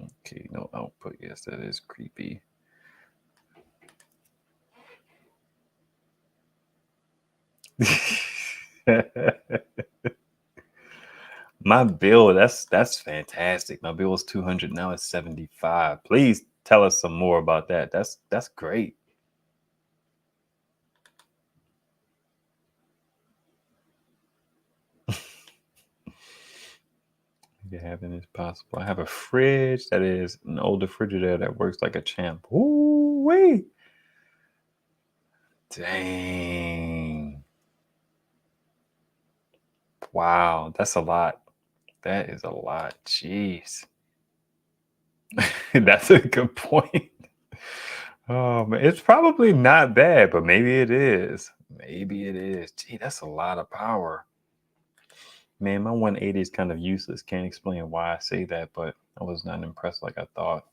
Okay, no output. Yes, that is creepy. My bill, that's fantastic. My bill was 200, now it's 75. Please tell us some more about that. That's great. If having is possible. I have a fridge that is an old refrigerator that works like a champ. Ooh wee. Dang. Wow, that's a lot. That is a lot. Jeez. That's a good point. Oh man, it's probably not bad, but maybe it is. Maybe it is. Gee, that's a lot of power. Man, my 180 is kind of useless. Can't explain why I say that, but I was not impressed like I thought.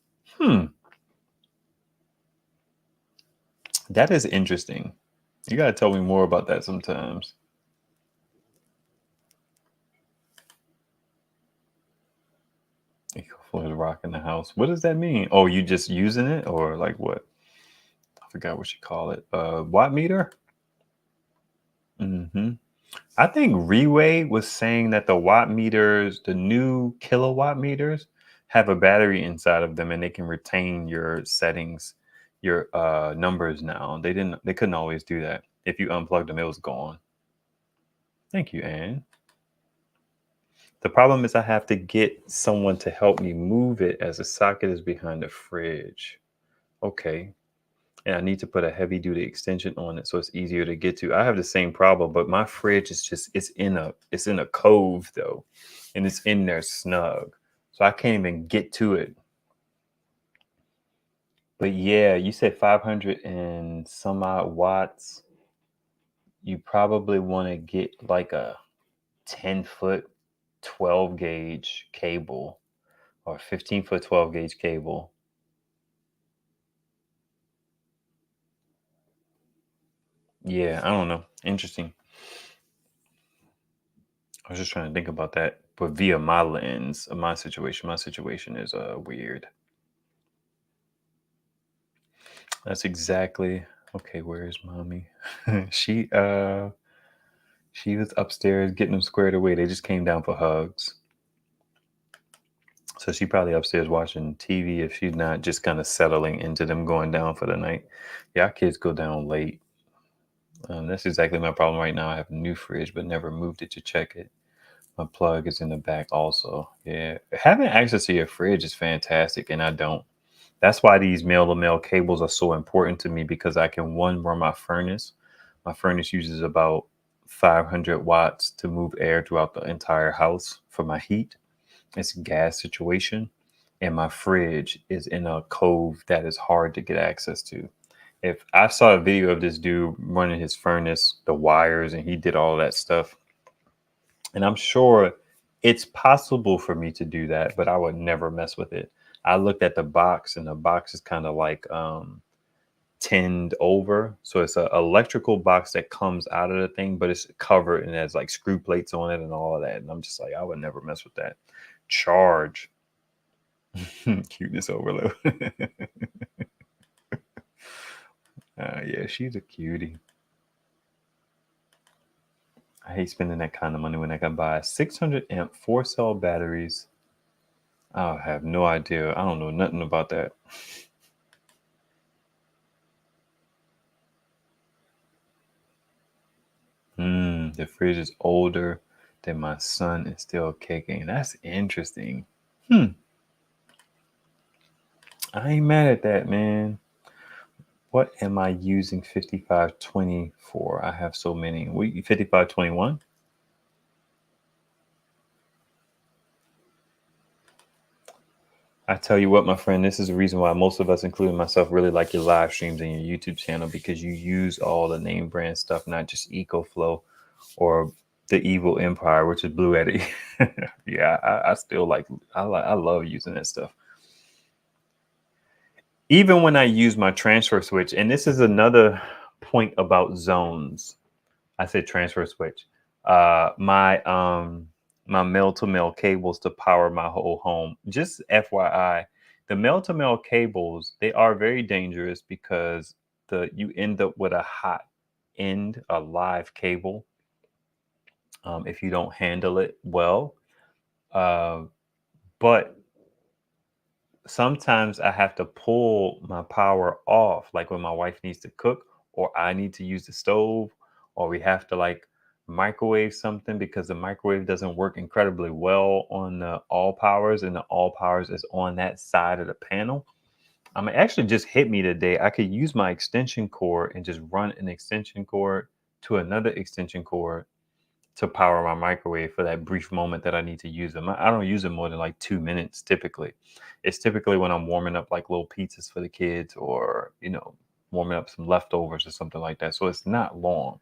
That is interesting. You gotta tell me more about that sometimes. EcoFlow is rocking the house. What does that mean? Oh, you just using it or like what? I forgot what you call it. Watt meter? Mm-hmm. I think Reway was saying that the watt meters, the new kilowatt meters, have a battery inside of them and they can retain your settings, your numbers now. They couldn't always do that. If you unplugged them, it was gone. Thank you, Anne. The problem is I have to get someone to help me move it as the socket is behind the fridge. Okay. And I need to put a heavy duty extension on it so it's easier to get to. I have the same problem, but my fridge is just it's in a cove though, and it's in there snug. So I can't even get to it. But yeah, you said 500 and some odd watts. You probably want to get like a 10-foot 12 gauge cable or 15-foot 12 gauge cable. Yeah, I don't know. Interesting. I was just trying to think about that, but via my lens of my situation is weird. That's exactly okay. Where is mommy? she she was upstairs getting them squared away. They just came down for hugs, so she probably upstairs watching TV if she's not just kind of settling into them going down for the night. Yeah, our kids go down late. That's exactly my problem right now. I have a new fridge, but never moved it to check it. My plug is in the back also. Yeah. Having access to your fridge is fantastic, and I don't. That's why these male-to-male cables are so important to me because I can run my furnace. My furnace uses about 500 watts to move air throughout the entire house for my heat. It's a gas situation. And my fridge is in a cove that is hard to get access to. If I saw a video of this dude running his furnace, the wires, and he did all that stuff, And I'm sure it's possible for me to do that, but I would never mess with it. I looked at the box, and the box is kind of like tinned over. So it's an electrical box that comes out of the thing, but it's covered and has like screw plates on it and all of that. And I'm just like, I would never mess with that. Charge. Cuteness overload. Yeah, she's a cutie. I hate spending that kind of money when I can buy 600 amp 4-cell batteries. I have no idea. I don't know nothing about that. The fridge is older than my son is still kicking. That's interesting. I ain't mad at that, man. What am I using 5520 for? I have so many. 5521? I tell you what, my friend, this is the reason why most of us, including myself, really like your live streams and your YouTube channel, because you use all the name brand stuff, not just EcoFlow or the Evil Empire, which is Bluetti. Yeah, I still I love using that stuff. Even when I use my transfer switch, and this is another point about zones. I said transfer switch. My male to male cables to power my whole home. Just FYI, the male to male cables, they are very dangerous because you end up with a hot end, a live cable, if you don't handle it well. But sometimes I have to pull my power off, like when my wife needs to cook, or I need to use the stove, or we have to like microwave something because the microwave doesn't work incredibly well on the AllPowers, and the AllPowers is on that side of the panel. It actually just hit me today. I could use my extension cord and just run an extension cord to another extension cord to power my microwave for that brief moment that I need to use them. I don't use them more than like 2 minutes typically. It's typically when I'm warming up like little pizzas for the kids, or, warming up some leftovers or something like that. So it's not long.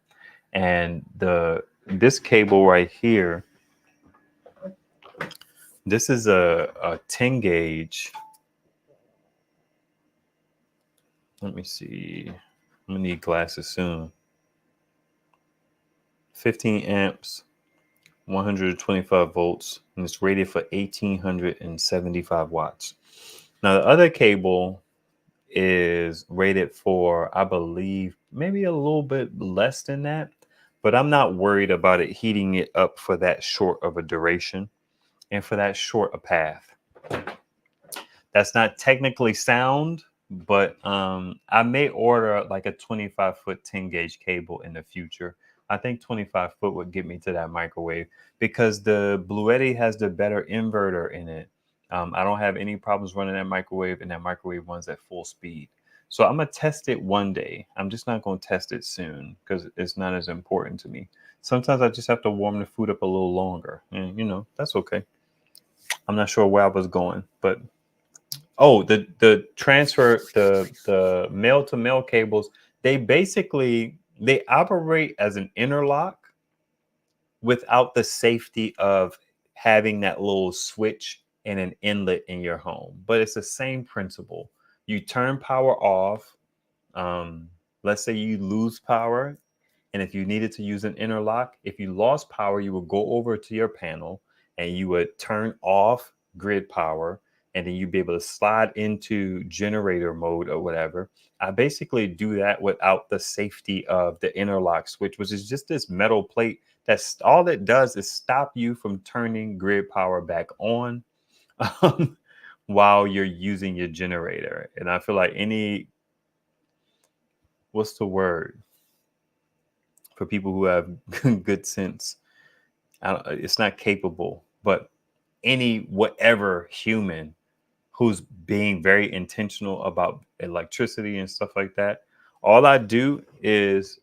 And this cable right here, this is a 10 gauge. Let me see. I'm gonna need glasses soon. 15 amps, 125 volts, and it's rated for 1875 watts. Now, the other cable is rated for, I believe, maybe a little bit less than that, but I'm not worried about it heating it up for that short of a duration and for that short a path. That's not technically sound, but I may order like a 25-foot 10 gauge cable in the future. I think 25 foot would get me to that microwave because the Bluetti has the better inverter in it. I don't have any problems running that microwave, and that microwave runs at full speed. So I'm going to test it one day. I'm just not going to test it soon because it's not as important to me. Sometimes I just have to warm the food up a little longer, and that's okay. I'm not sure where I was going, but the transfer, the male to male cables, they operate as an interlock without the safety of having that little switch and an inlet in your home. But it's the same principle. You turn power off. Let's say you lose power, and if you needed to use an interlock, if you lost power, you would go over to your panel and you would turn off grid power, and then you'd be able to slide into generator mode or whatever. I basically do that without the safety of the interlock switch, which is just this metal plate. That's all it does is stop you from turning grid power back on while you're using your generator. And I feel like what's the word for people who have good sense? It's not capable, but whatever human who's being very intentional about electricity and stuff like that. All I do is,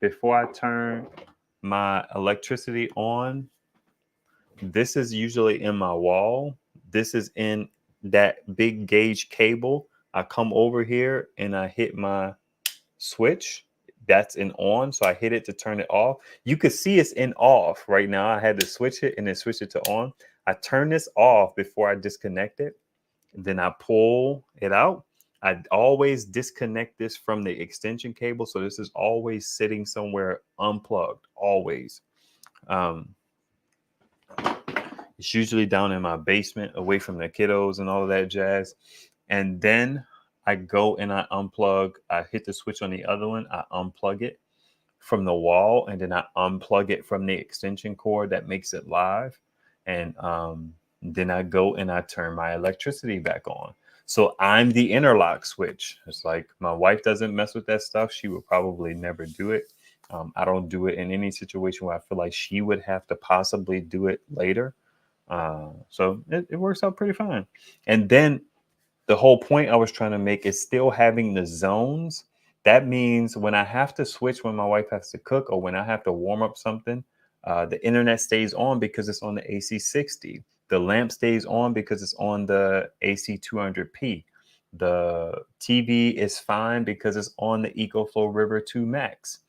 before I turn my electricity on, this is usually in my wall. This is in that big gauge cable. I come over here and I hit my switch. that's in on. So I hit it to turn it off. You could see it's in off right now. I had to switch it and then switch it to on. I turn this off before I disconnect it. Then I pull it out. I always disconnect this from the extension cable. So this is always sitting somewhere unplugged, always. Um, it's usually down in my basement away from the kiddos and all of that jazz. And then I go and I unplug. I hit the switch on the other one. I unplug it from the wall and then I unplug it from the extension cord that makes it live. And then I go and I turn my electricity back on. So I'm the interlock switch. It's like my wife doesn't mess with that stuff. She would probably never do it. I don't do it in any situation where I feel like she would have to possibly do it later. So it works out pretty fine. And then the whole point I was trying to make is still having the zones. That means when I have to switch, when my wife has to cook or when I have to warm up something, the internet stays on because it's on the AC60. The lamp stays on because it's on the AC200p. The TV is fine because it's on the EcoFlow River 2 Max.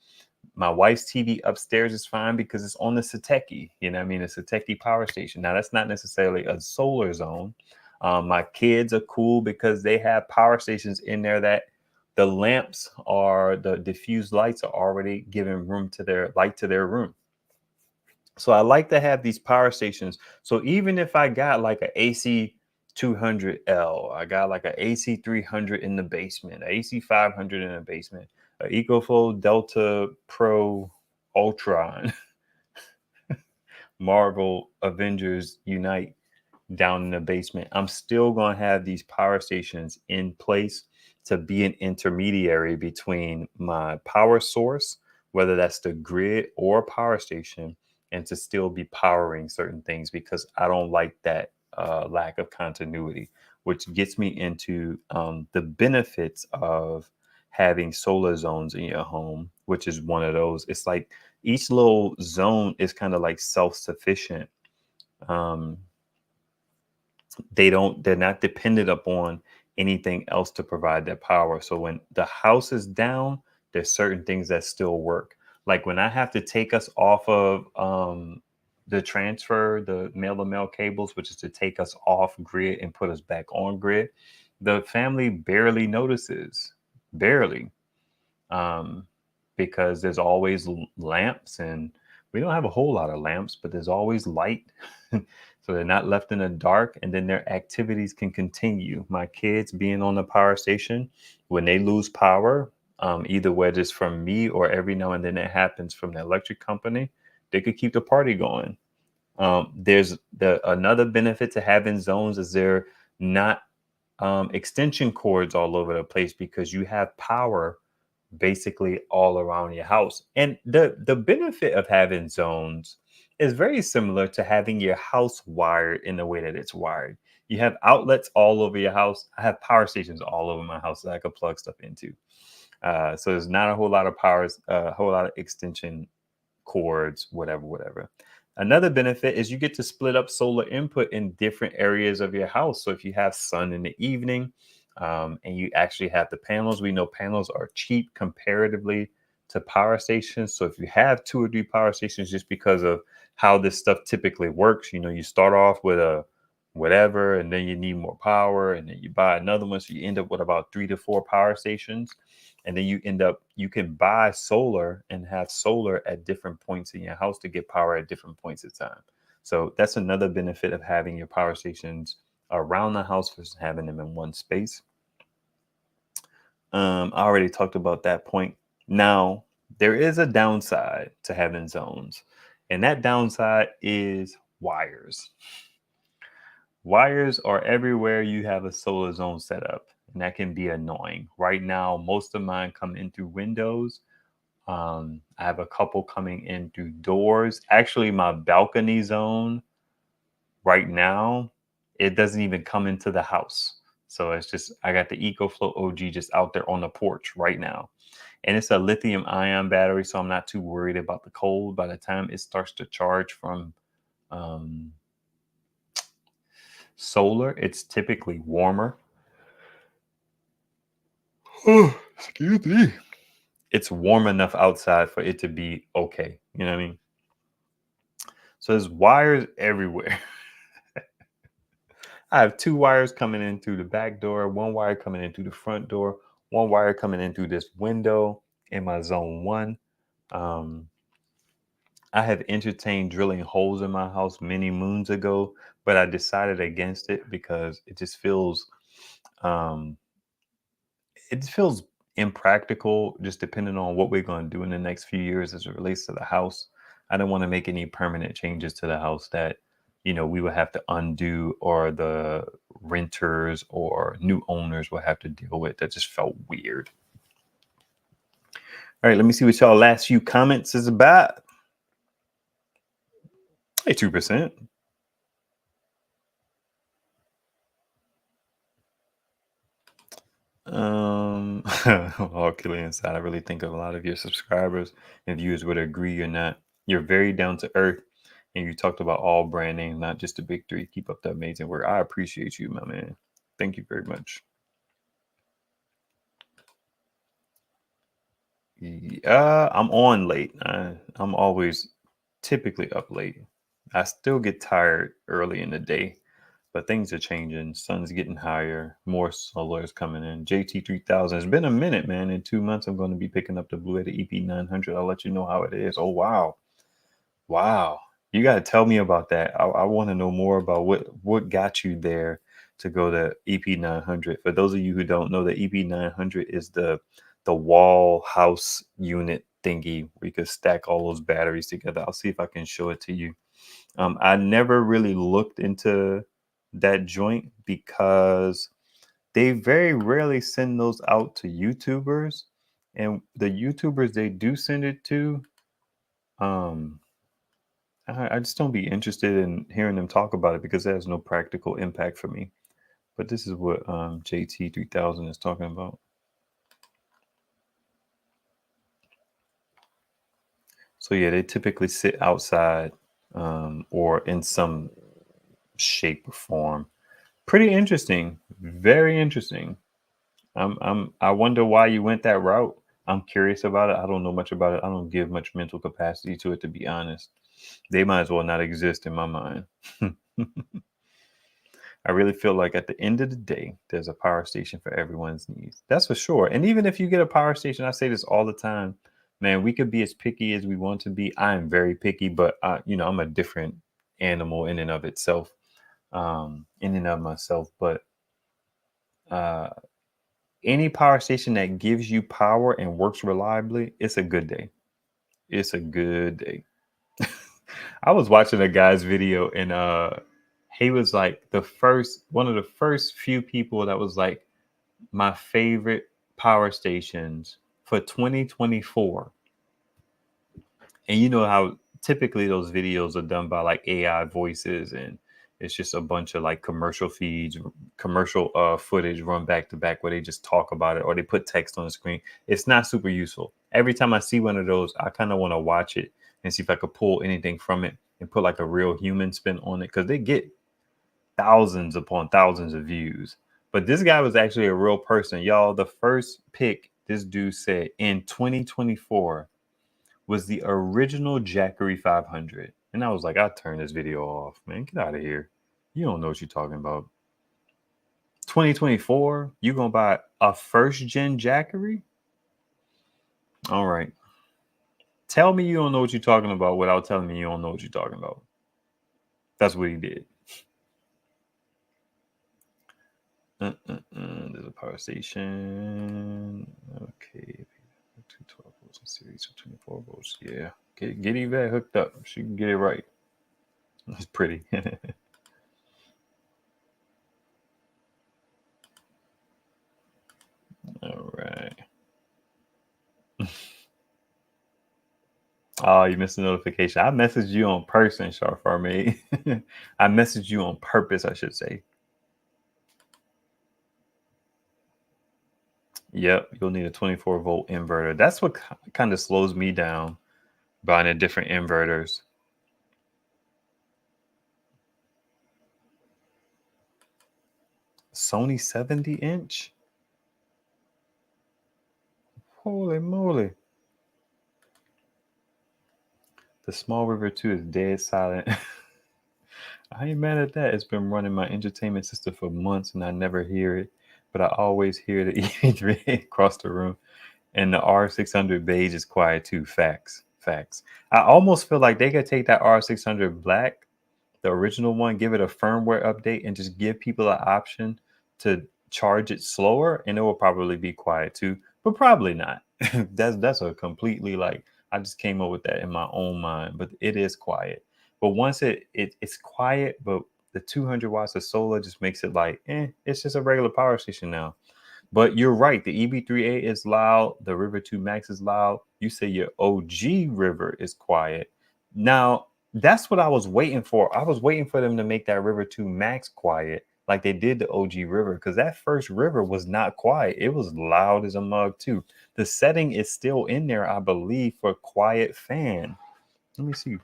My wife's TV upstairs is fine because it's on the Sateki, you know what I mean? The Sateki power station. Now, that's not necessarily a solar zone. My kids are cool because they have power stations in there that the lamps are, the diffused lights are already giving room to their light to their room. So I like to have these power stations. So even if I got like an AC 200L, I got like an AC 300 in the basement, an AC 500 in the basement, an EcoFlow Delta Pro Ultron, Marvel Avengers Unite down in the basement, I'm still going to have these power stations in place to be an intermediary between my power source, whether that's the grid or power station, and to still be powering certain things because I don't like that lack of continuity, which gets me into the benefits of having solar zones in your home, which is one of those. It's like each little zone is kind of like self-sufficient. Um, they're not dependent upon anything else to provide that power. So when the house is down, there's certain things that still work. Like when I have to take us off of the transfer, the male to male cables, which is to take us off grid and put us back on grid, the family barely notices, barely, um, because there's always lamps, and we don't have a whole lot of lamps, but there's always light. So they're not left in the dark, and then their activities can continue. My kids being on the power station, when they lose power, either whether it's from me or every now and then it happens from the electric company, they could keep the party going. There's another benefit to having zones is they're not extension cords all over the place because you have power basically all around your house. And the benefit of having zones is very similar to having your house wired in the way that it's wired. You have outlets all over your house. I have power stations all over my house that I could plug stuff into. So there's not a whole lot of powers, a whole lot of extension cords, whatever. Another benefit is you get to split up solar input in different areas of your house. So if you have sun in the evening, and you actually have the panels, we know panels are cheap comparatively to power stations. So if you have 2 or 3 power stations, just because of how this stuff typically works, you start off with a whatever, and then you need more power, and then you buy another one. So you end up with about 3 to 4 power stations. And then you can buy solar and have solar at different points in your house to get power at different points of time. So that's another benefit of having your power stations around the house versus having them in one space. I already talked about that point. Now, there is a downside to having zones, and that downside is wires. Wires are everywhere you have a solar zone set up, and that can be annoying. Right now, most of mine come in through windows. I have a couple coming in through doors. Actually, my balcony zone right now, it doesn't even come into the house. So it's just, I got the EcoFlow OG just out there on the porch right now. And it's a lithium ion battery, so I'm not too worried about the cold. By the time it starts to charge from solar, it's typically warmer. Excuse me. it's warm enough outside for it to be okay. You know what I mean? So there's wires everywhere. I have 2 wires coming in through the back door, 1 wire coming in through the front door, 1 wire coming in through this window in my zone 1. I have entertained drilling holes in my house many moons ago, but I decided against it because um, it feels impractical, just depending on what we're going to do in the next few years as it relates to the house. I don't want to make any permanent changes to the house that, we would have to undo, or the renters or new owners will have to deal with. That just felt weird. All right, let me see what y'all last few comments is about. Hey, 2%. All killing inside. I really think a lot of your subscribers and viewers would agree or not. You're very down to earth, and you talked about all brand names, not just the big 3. Keep up the amazing work. I appreciate you, my man. Thank you very much. Yeah, I'm on late. I'm always typically up late. I still get tired early in the day, but things are changing. Sun's getting higher. More solar is coming in. JT3000. It's been a minute, man. In 2 months, I'm going to be picking up the Bluetti EP900. I'll let you know how it is. Oh, wow. Wow. You got to tell me about that. I want to know more about what got you there to go to EP900. For those of you who don't know, the EP900 is the wall house unit thingy where you could stack all those batteries together. I'll see if I can show it to you. I never really looked into that joint because they very rarely send those out to YouTubers, and the YouTubers they do send it to, um, I just don't be interested in hearing them talk about it because it has no practical impact for me. But this is what JT3000 is talking about. So yeah, they typically sit outside, or in some shape or form. Pretty interesting. Very interesting. I wonder why you went that route. I'm curious about it. I don't know much about it. I don't give much mental capacity to it, to be honest. They might as well not exist in my mind. I really feel like at the end of the day, there's a power station for everyone's needs. That's for sure. And even if you get a power station, I say this all the time, man, we could be as picky as we want to be. I am very picky, but I'm a different animal in and of itself, in and of myself. But uh, any power station that gives you power and works reliably, it's a good day. It's a good day. I was watching a guy's video, and he was like one of the first few people that was like my favorite power stations for 2024. And you know how typically those videos are done by like AI voices, and it's just a bunch of like commercial feeds, commercial footage run back to back where they just talk about it or they put text on the screen. It's not super useful. Every time I see one of those, I kind of want to watch it and see if I could pull anything from it and put like a real human spin on it, because they get thousands upon thousands of views. But this guy was actually a real person. Y'all, the first pick this dude said in 2024 was the original Jackery 500. And I was like, I'll turn this video off, man. Get out of here. You don't know what you're talking about. 2024, you gonna buy a first gen Jackery? All right. Tell me you don't know what you're talking about without telling me you don't know what you're talking about. That's what he did. There's a power station. Okay. 212 volts in series of 24 volts. Yeah. Get Yvette hooked up. She can get it right. It's pretty. All right. Oh, you missed a notification. I messaged you on person, Sharp Farmade. I messaged you on purpose, I should say. Yep, you'll need a 24-volt inverter. That's what kind of slows me down, buying the different inverters. Sony 70-inch? Holy moly. The small river too is dead silent. I ain't mad at that. It's been running my entertainment system for months and I never hear it. But I always hear the E3 across the room. And the R600 beige is quiet too. Facts. Facts. I almost feel like they could take that R600 black, the original one, give it a firmware update and just give people an option to charge it slower and it will probably be quiet too. But probably not. That's a completely like I just came up with that in my own mind, but it is quiet. But once it's quiet, but the 200 watts of solar just makes it like, it's just a regular power station now. But you're right. The EB3A is loud. The River 2 Max is loud. You say your OG River is quiet. Now, that's what I was waiting for. I was waiting for them to make that River 2 Max quiet like they did the OG River, because that first River was not quiet. It was loud as a mug too. The setting is still in there, I believe, for quiet fan. Let me see.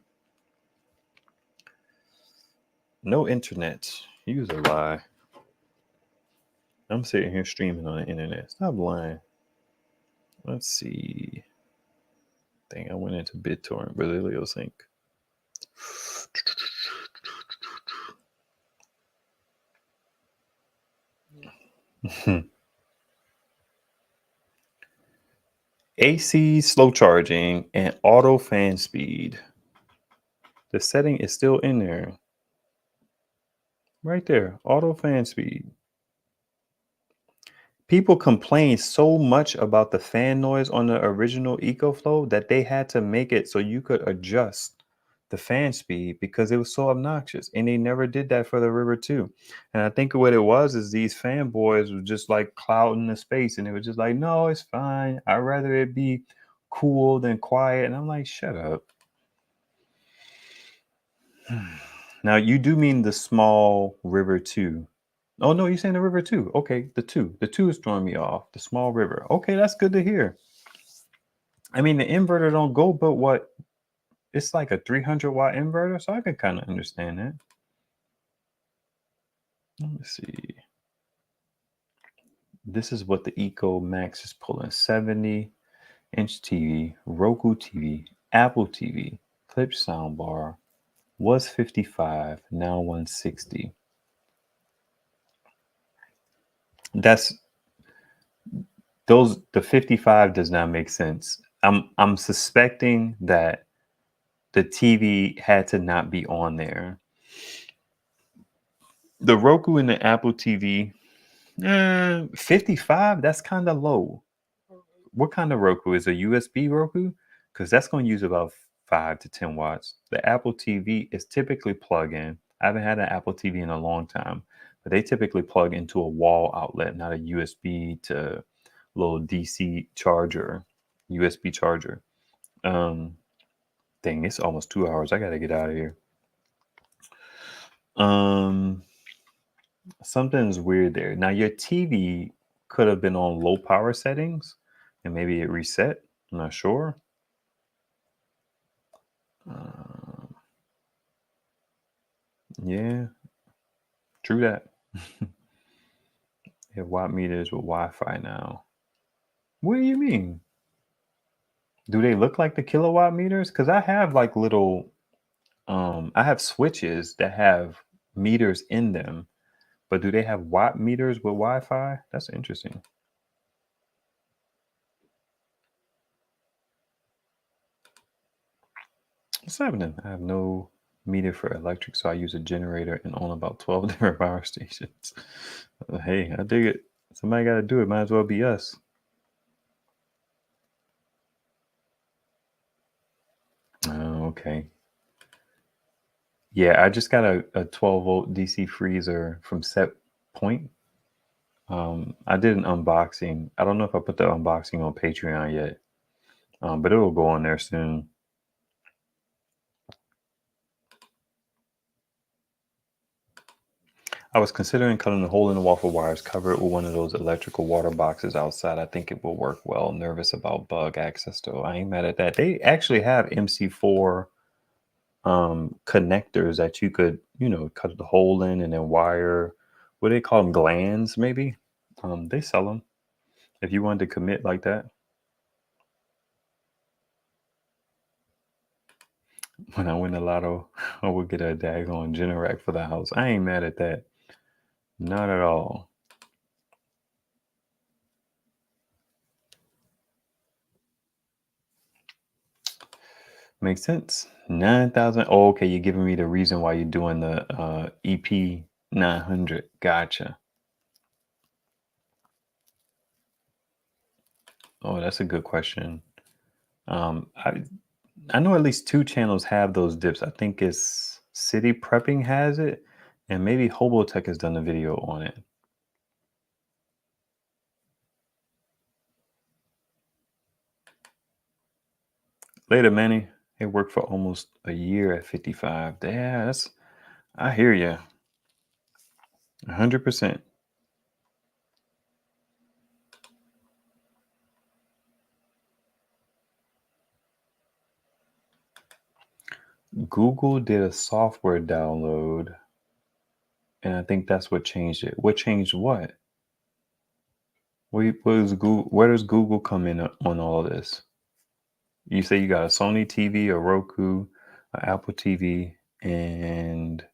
No internet. Use a lie. I'm sitting here streaming on the internet. Stop lying. Let's see. Dang, I went into BitTorrent, Berlilio Sync. AC slow charging and auto fan speed. The setting is still in there. Right there, auto fan speed. People complain so much about the fan noise on the original EcoFlow that they had to make it so you could adjust the fan speed because it was so obnoxious. And they never did that for the River 2. And I think what it was is these fanboys were just like clouding the space and they were just like, no, it's fine. I'd rather it be cool than quiet. And I'm like, shut up. Now, you do mean the small River 2. Oh, no, you're saying the River 2. Okay, the 2. The 2 is throwing me off. The small river. Okay, that's good to hear. I mean, the inverter don't go, but what? It's like a 300 watt inverter, so I can kind of understand that. Let me see. This is what the Eco Max is pulling. 70-inch TV, Roku TV, Apple TV, Clip soundbar. Was 55, now 160. That's those. The 55 does not make sense. I'm suspecting that the TV had to not be on there. The Roku and the Apple TV, 55, that's kind of low. What kind of Roku? Is a USB Roku? Because that's going to use about 5 to 10 watts. The Apple TV is typically plug in. I haven't had an Apple TV in a long time, but they typically plug into a wall outlet, not a USB to little DC charger, USB charger. Dang, it's almost 2 hours. I got to get out of here. Something's weird there. Now your TV could have been on low power settings and maybe it reset. I'm not sure. Yeah, true that. You have watt meters with Wi-Fi now. What do you mean? Do they look like the kilowatt meters? Because I have like little, I have switches that have meters in them, but do they have watt meters with Wi-Fi? That's interesting. What's happening? I have no meter for electric, so I use a generator and own about 12 different power stations. Hey, I dig it. Somebody got to do it. Might as well be us. Oh, okay. Yeah, I just got a 12 volt DC freezer from Set Point. I did an unboxing. I don't know if I put the unboxing on Patreon yet, but it will go on there soon. I was considering cutting a hole in the wall for wires, cover it with one of those electrical water boxes outside. I think it will work well. Nervous about bug access though. I ain't mad at that. They actually have MC4 connectors that you could, cut the hole in and then wire. What do they call them? Glands, maybe. They sell them if you wanted to commit like that. when I win the lotto, I would get a daggone Generac for the house. I ain't mad at that. Not at all. Makes sense. 9,000. Oh, okay. You're giving me the reason why you're doing the EP 900. Gotcha. Oh, that's a good question. I know at least 2 channels have those dips. I think it's City Prepping has it, and maybe Hobotech has done a video on it. Later, Manny. It worked for almost a year at 55. Yeah, I hear you. 100%. Google did a software download, and I think that's what changed it. What changed what? Where does Google come in on all of this? You say you got a Sony TV, a Roku, an Apple TV, and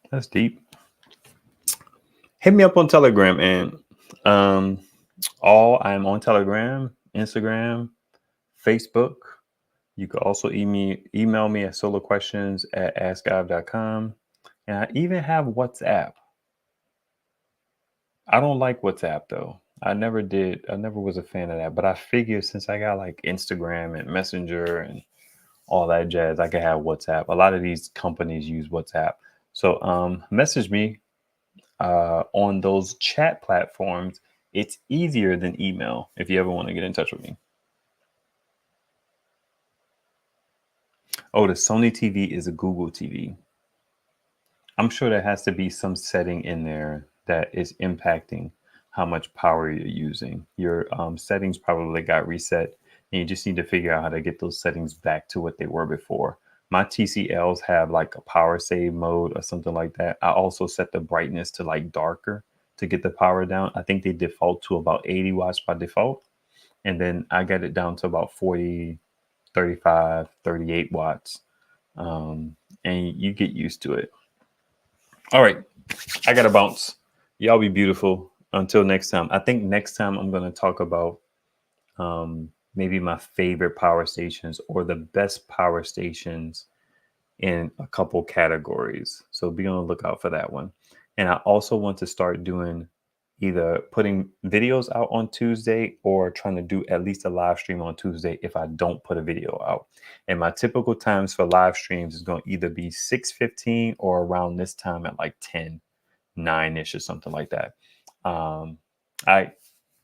that's deep. Hit me up on Telegram, and I'm on Telegram, Instagram, Facebook. You could also email me at solarquestions@askive.com. And I even have WhatsApp. I don't like WhatsApp though. I never did. I never was a fan of that. But I figured since I got like Instagram and Messenger and all that jazz, I could have WhatsApp. A lot of these companies use WhatsApp. So message me on those chat platforms. It's easier than email if you ever want to get in touch with me. Oh, the Sony TV is a Google TV. I'm sure there has to be some setting in there that is impacting how much power you're using. Your settings probably got reset, and you just need to figure out how to get those settings back to what they were before. My TCLs have like a power save mode or something like that. I also set the brightness to like darker to get the power down. I think they default to about 80 watts by default. And then I got it down to about 40, 35, 38 watts. And you get used to it. All right, I gotta bounce. Y'all be beautiful. Until next time. I think next time I'm gonna talk about maybe my favorite power stations or the best power stations in a couple categories. So be on the lookout for that one. And I also want to start doing either putting videos out on Tuesday or trying to do at least a live stream on Tuesday if I don't put a video out. And my typical times for live streams is going to either be 6:15 or around this time at like 10, 9-ish or something like that. All right,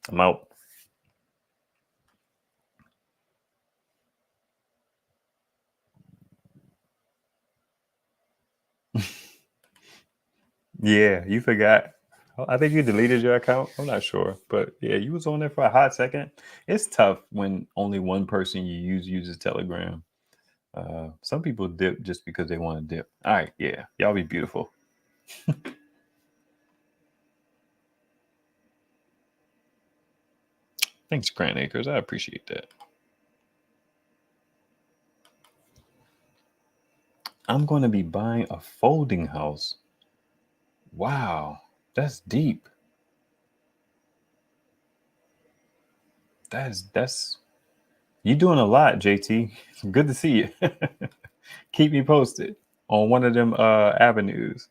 I'm out. Yeah, you forgot. I think you deleted your account. I'm not sure, but yeah, you was on there for a hot second. It's tough when only one person you use uses Telegram. Some people dip just because they want to dip. All right, yeah, y'all be beautiful. Thanks, Grant Acres. I appreciate that. I'm going to be buying a folding house. Wow, that's deep. That's you doing a lot, JT. Good to see you. Keep me posted on one of them avenues.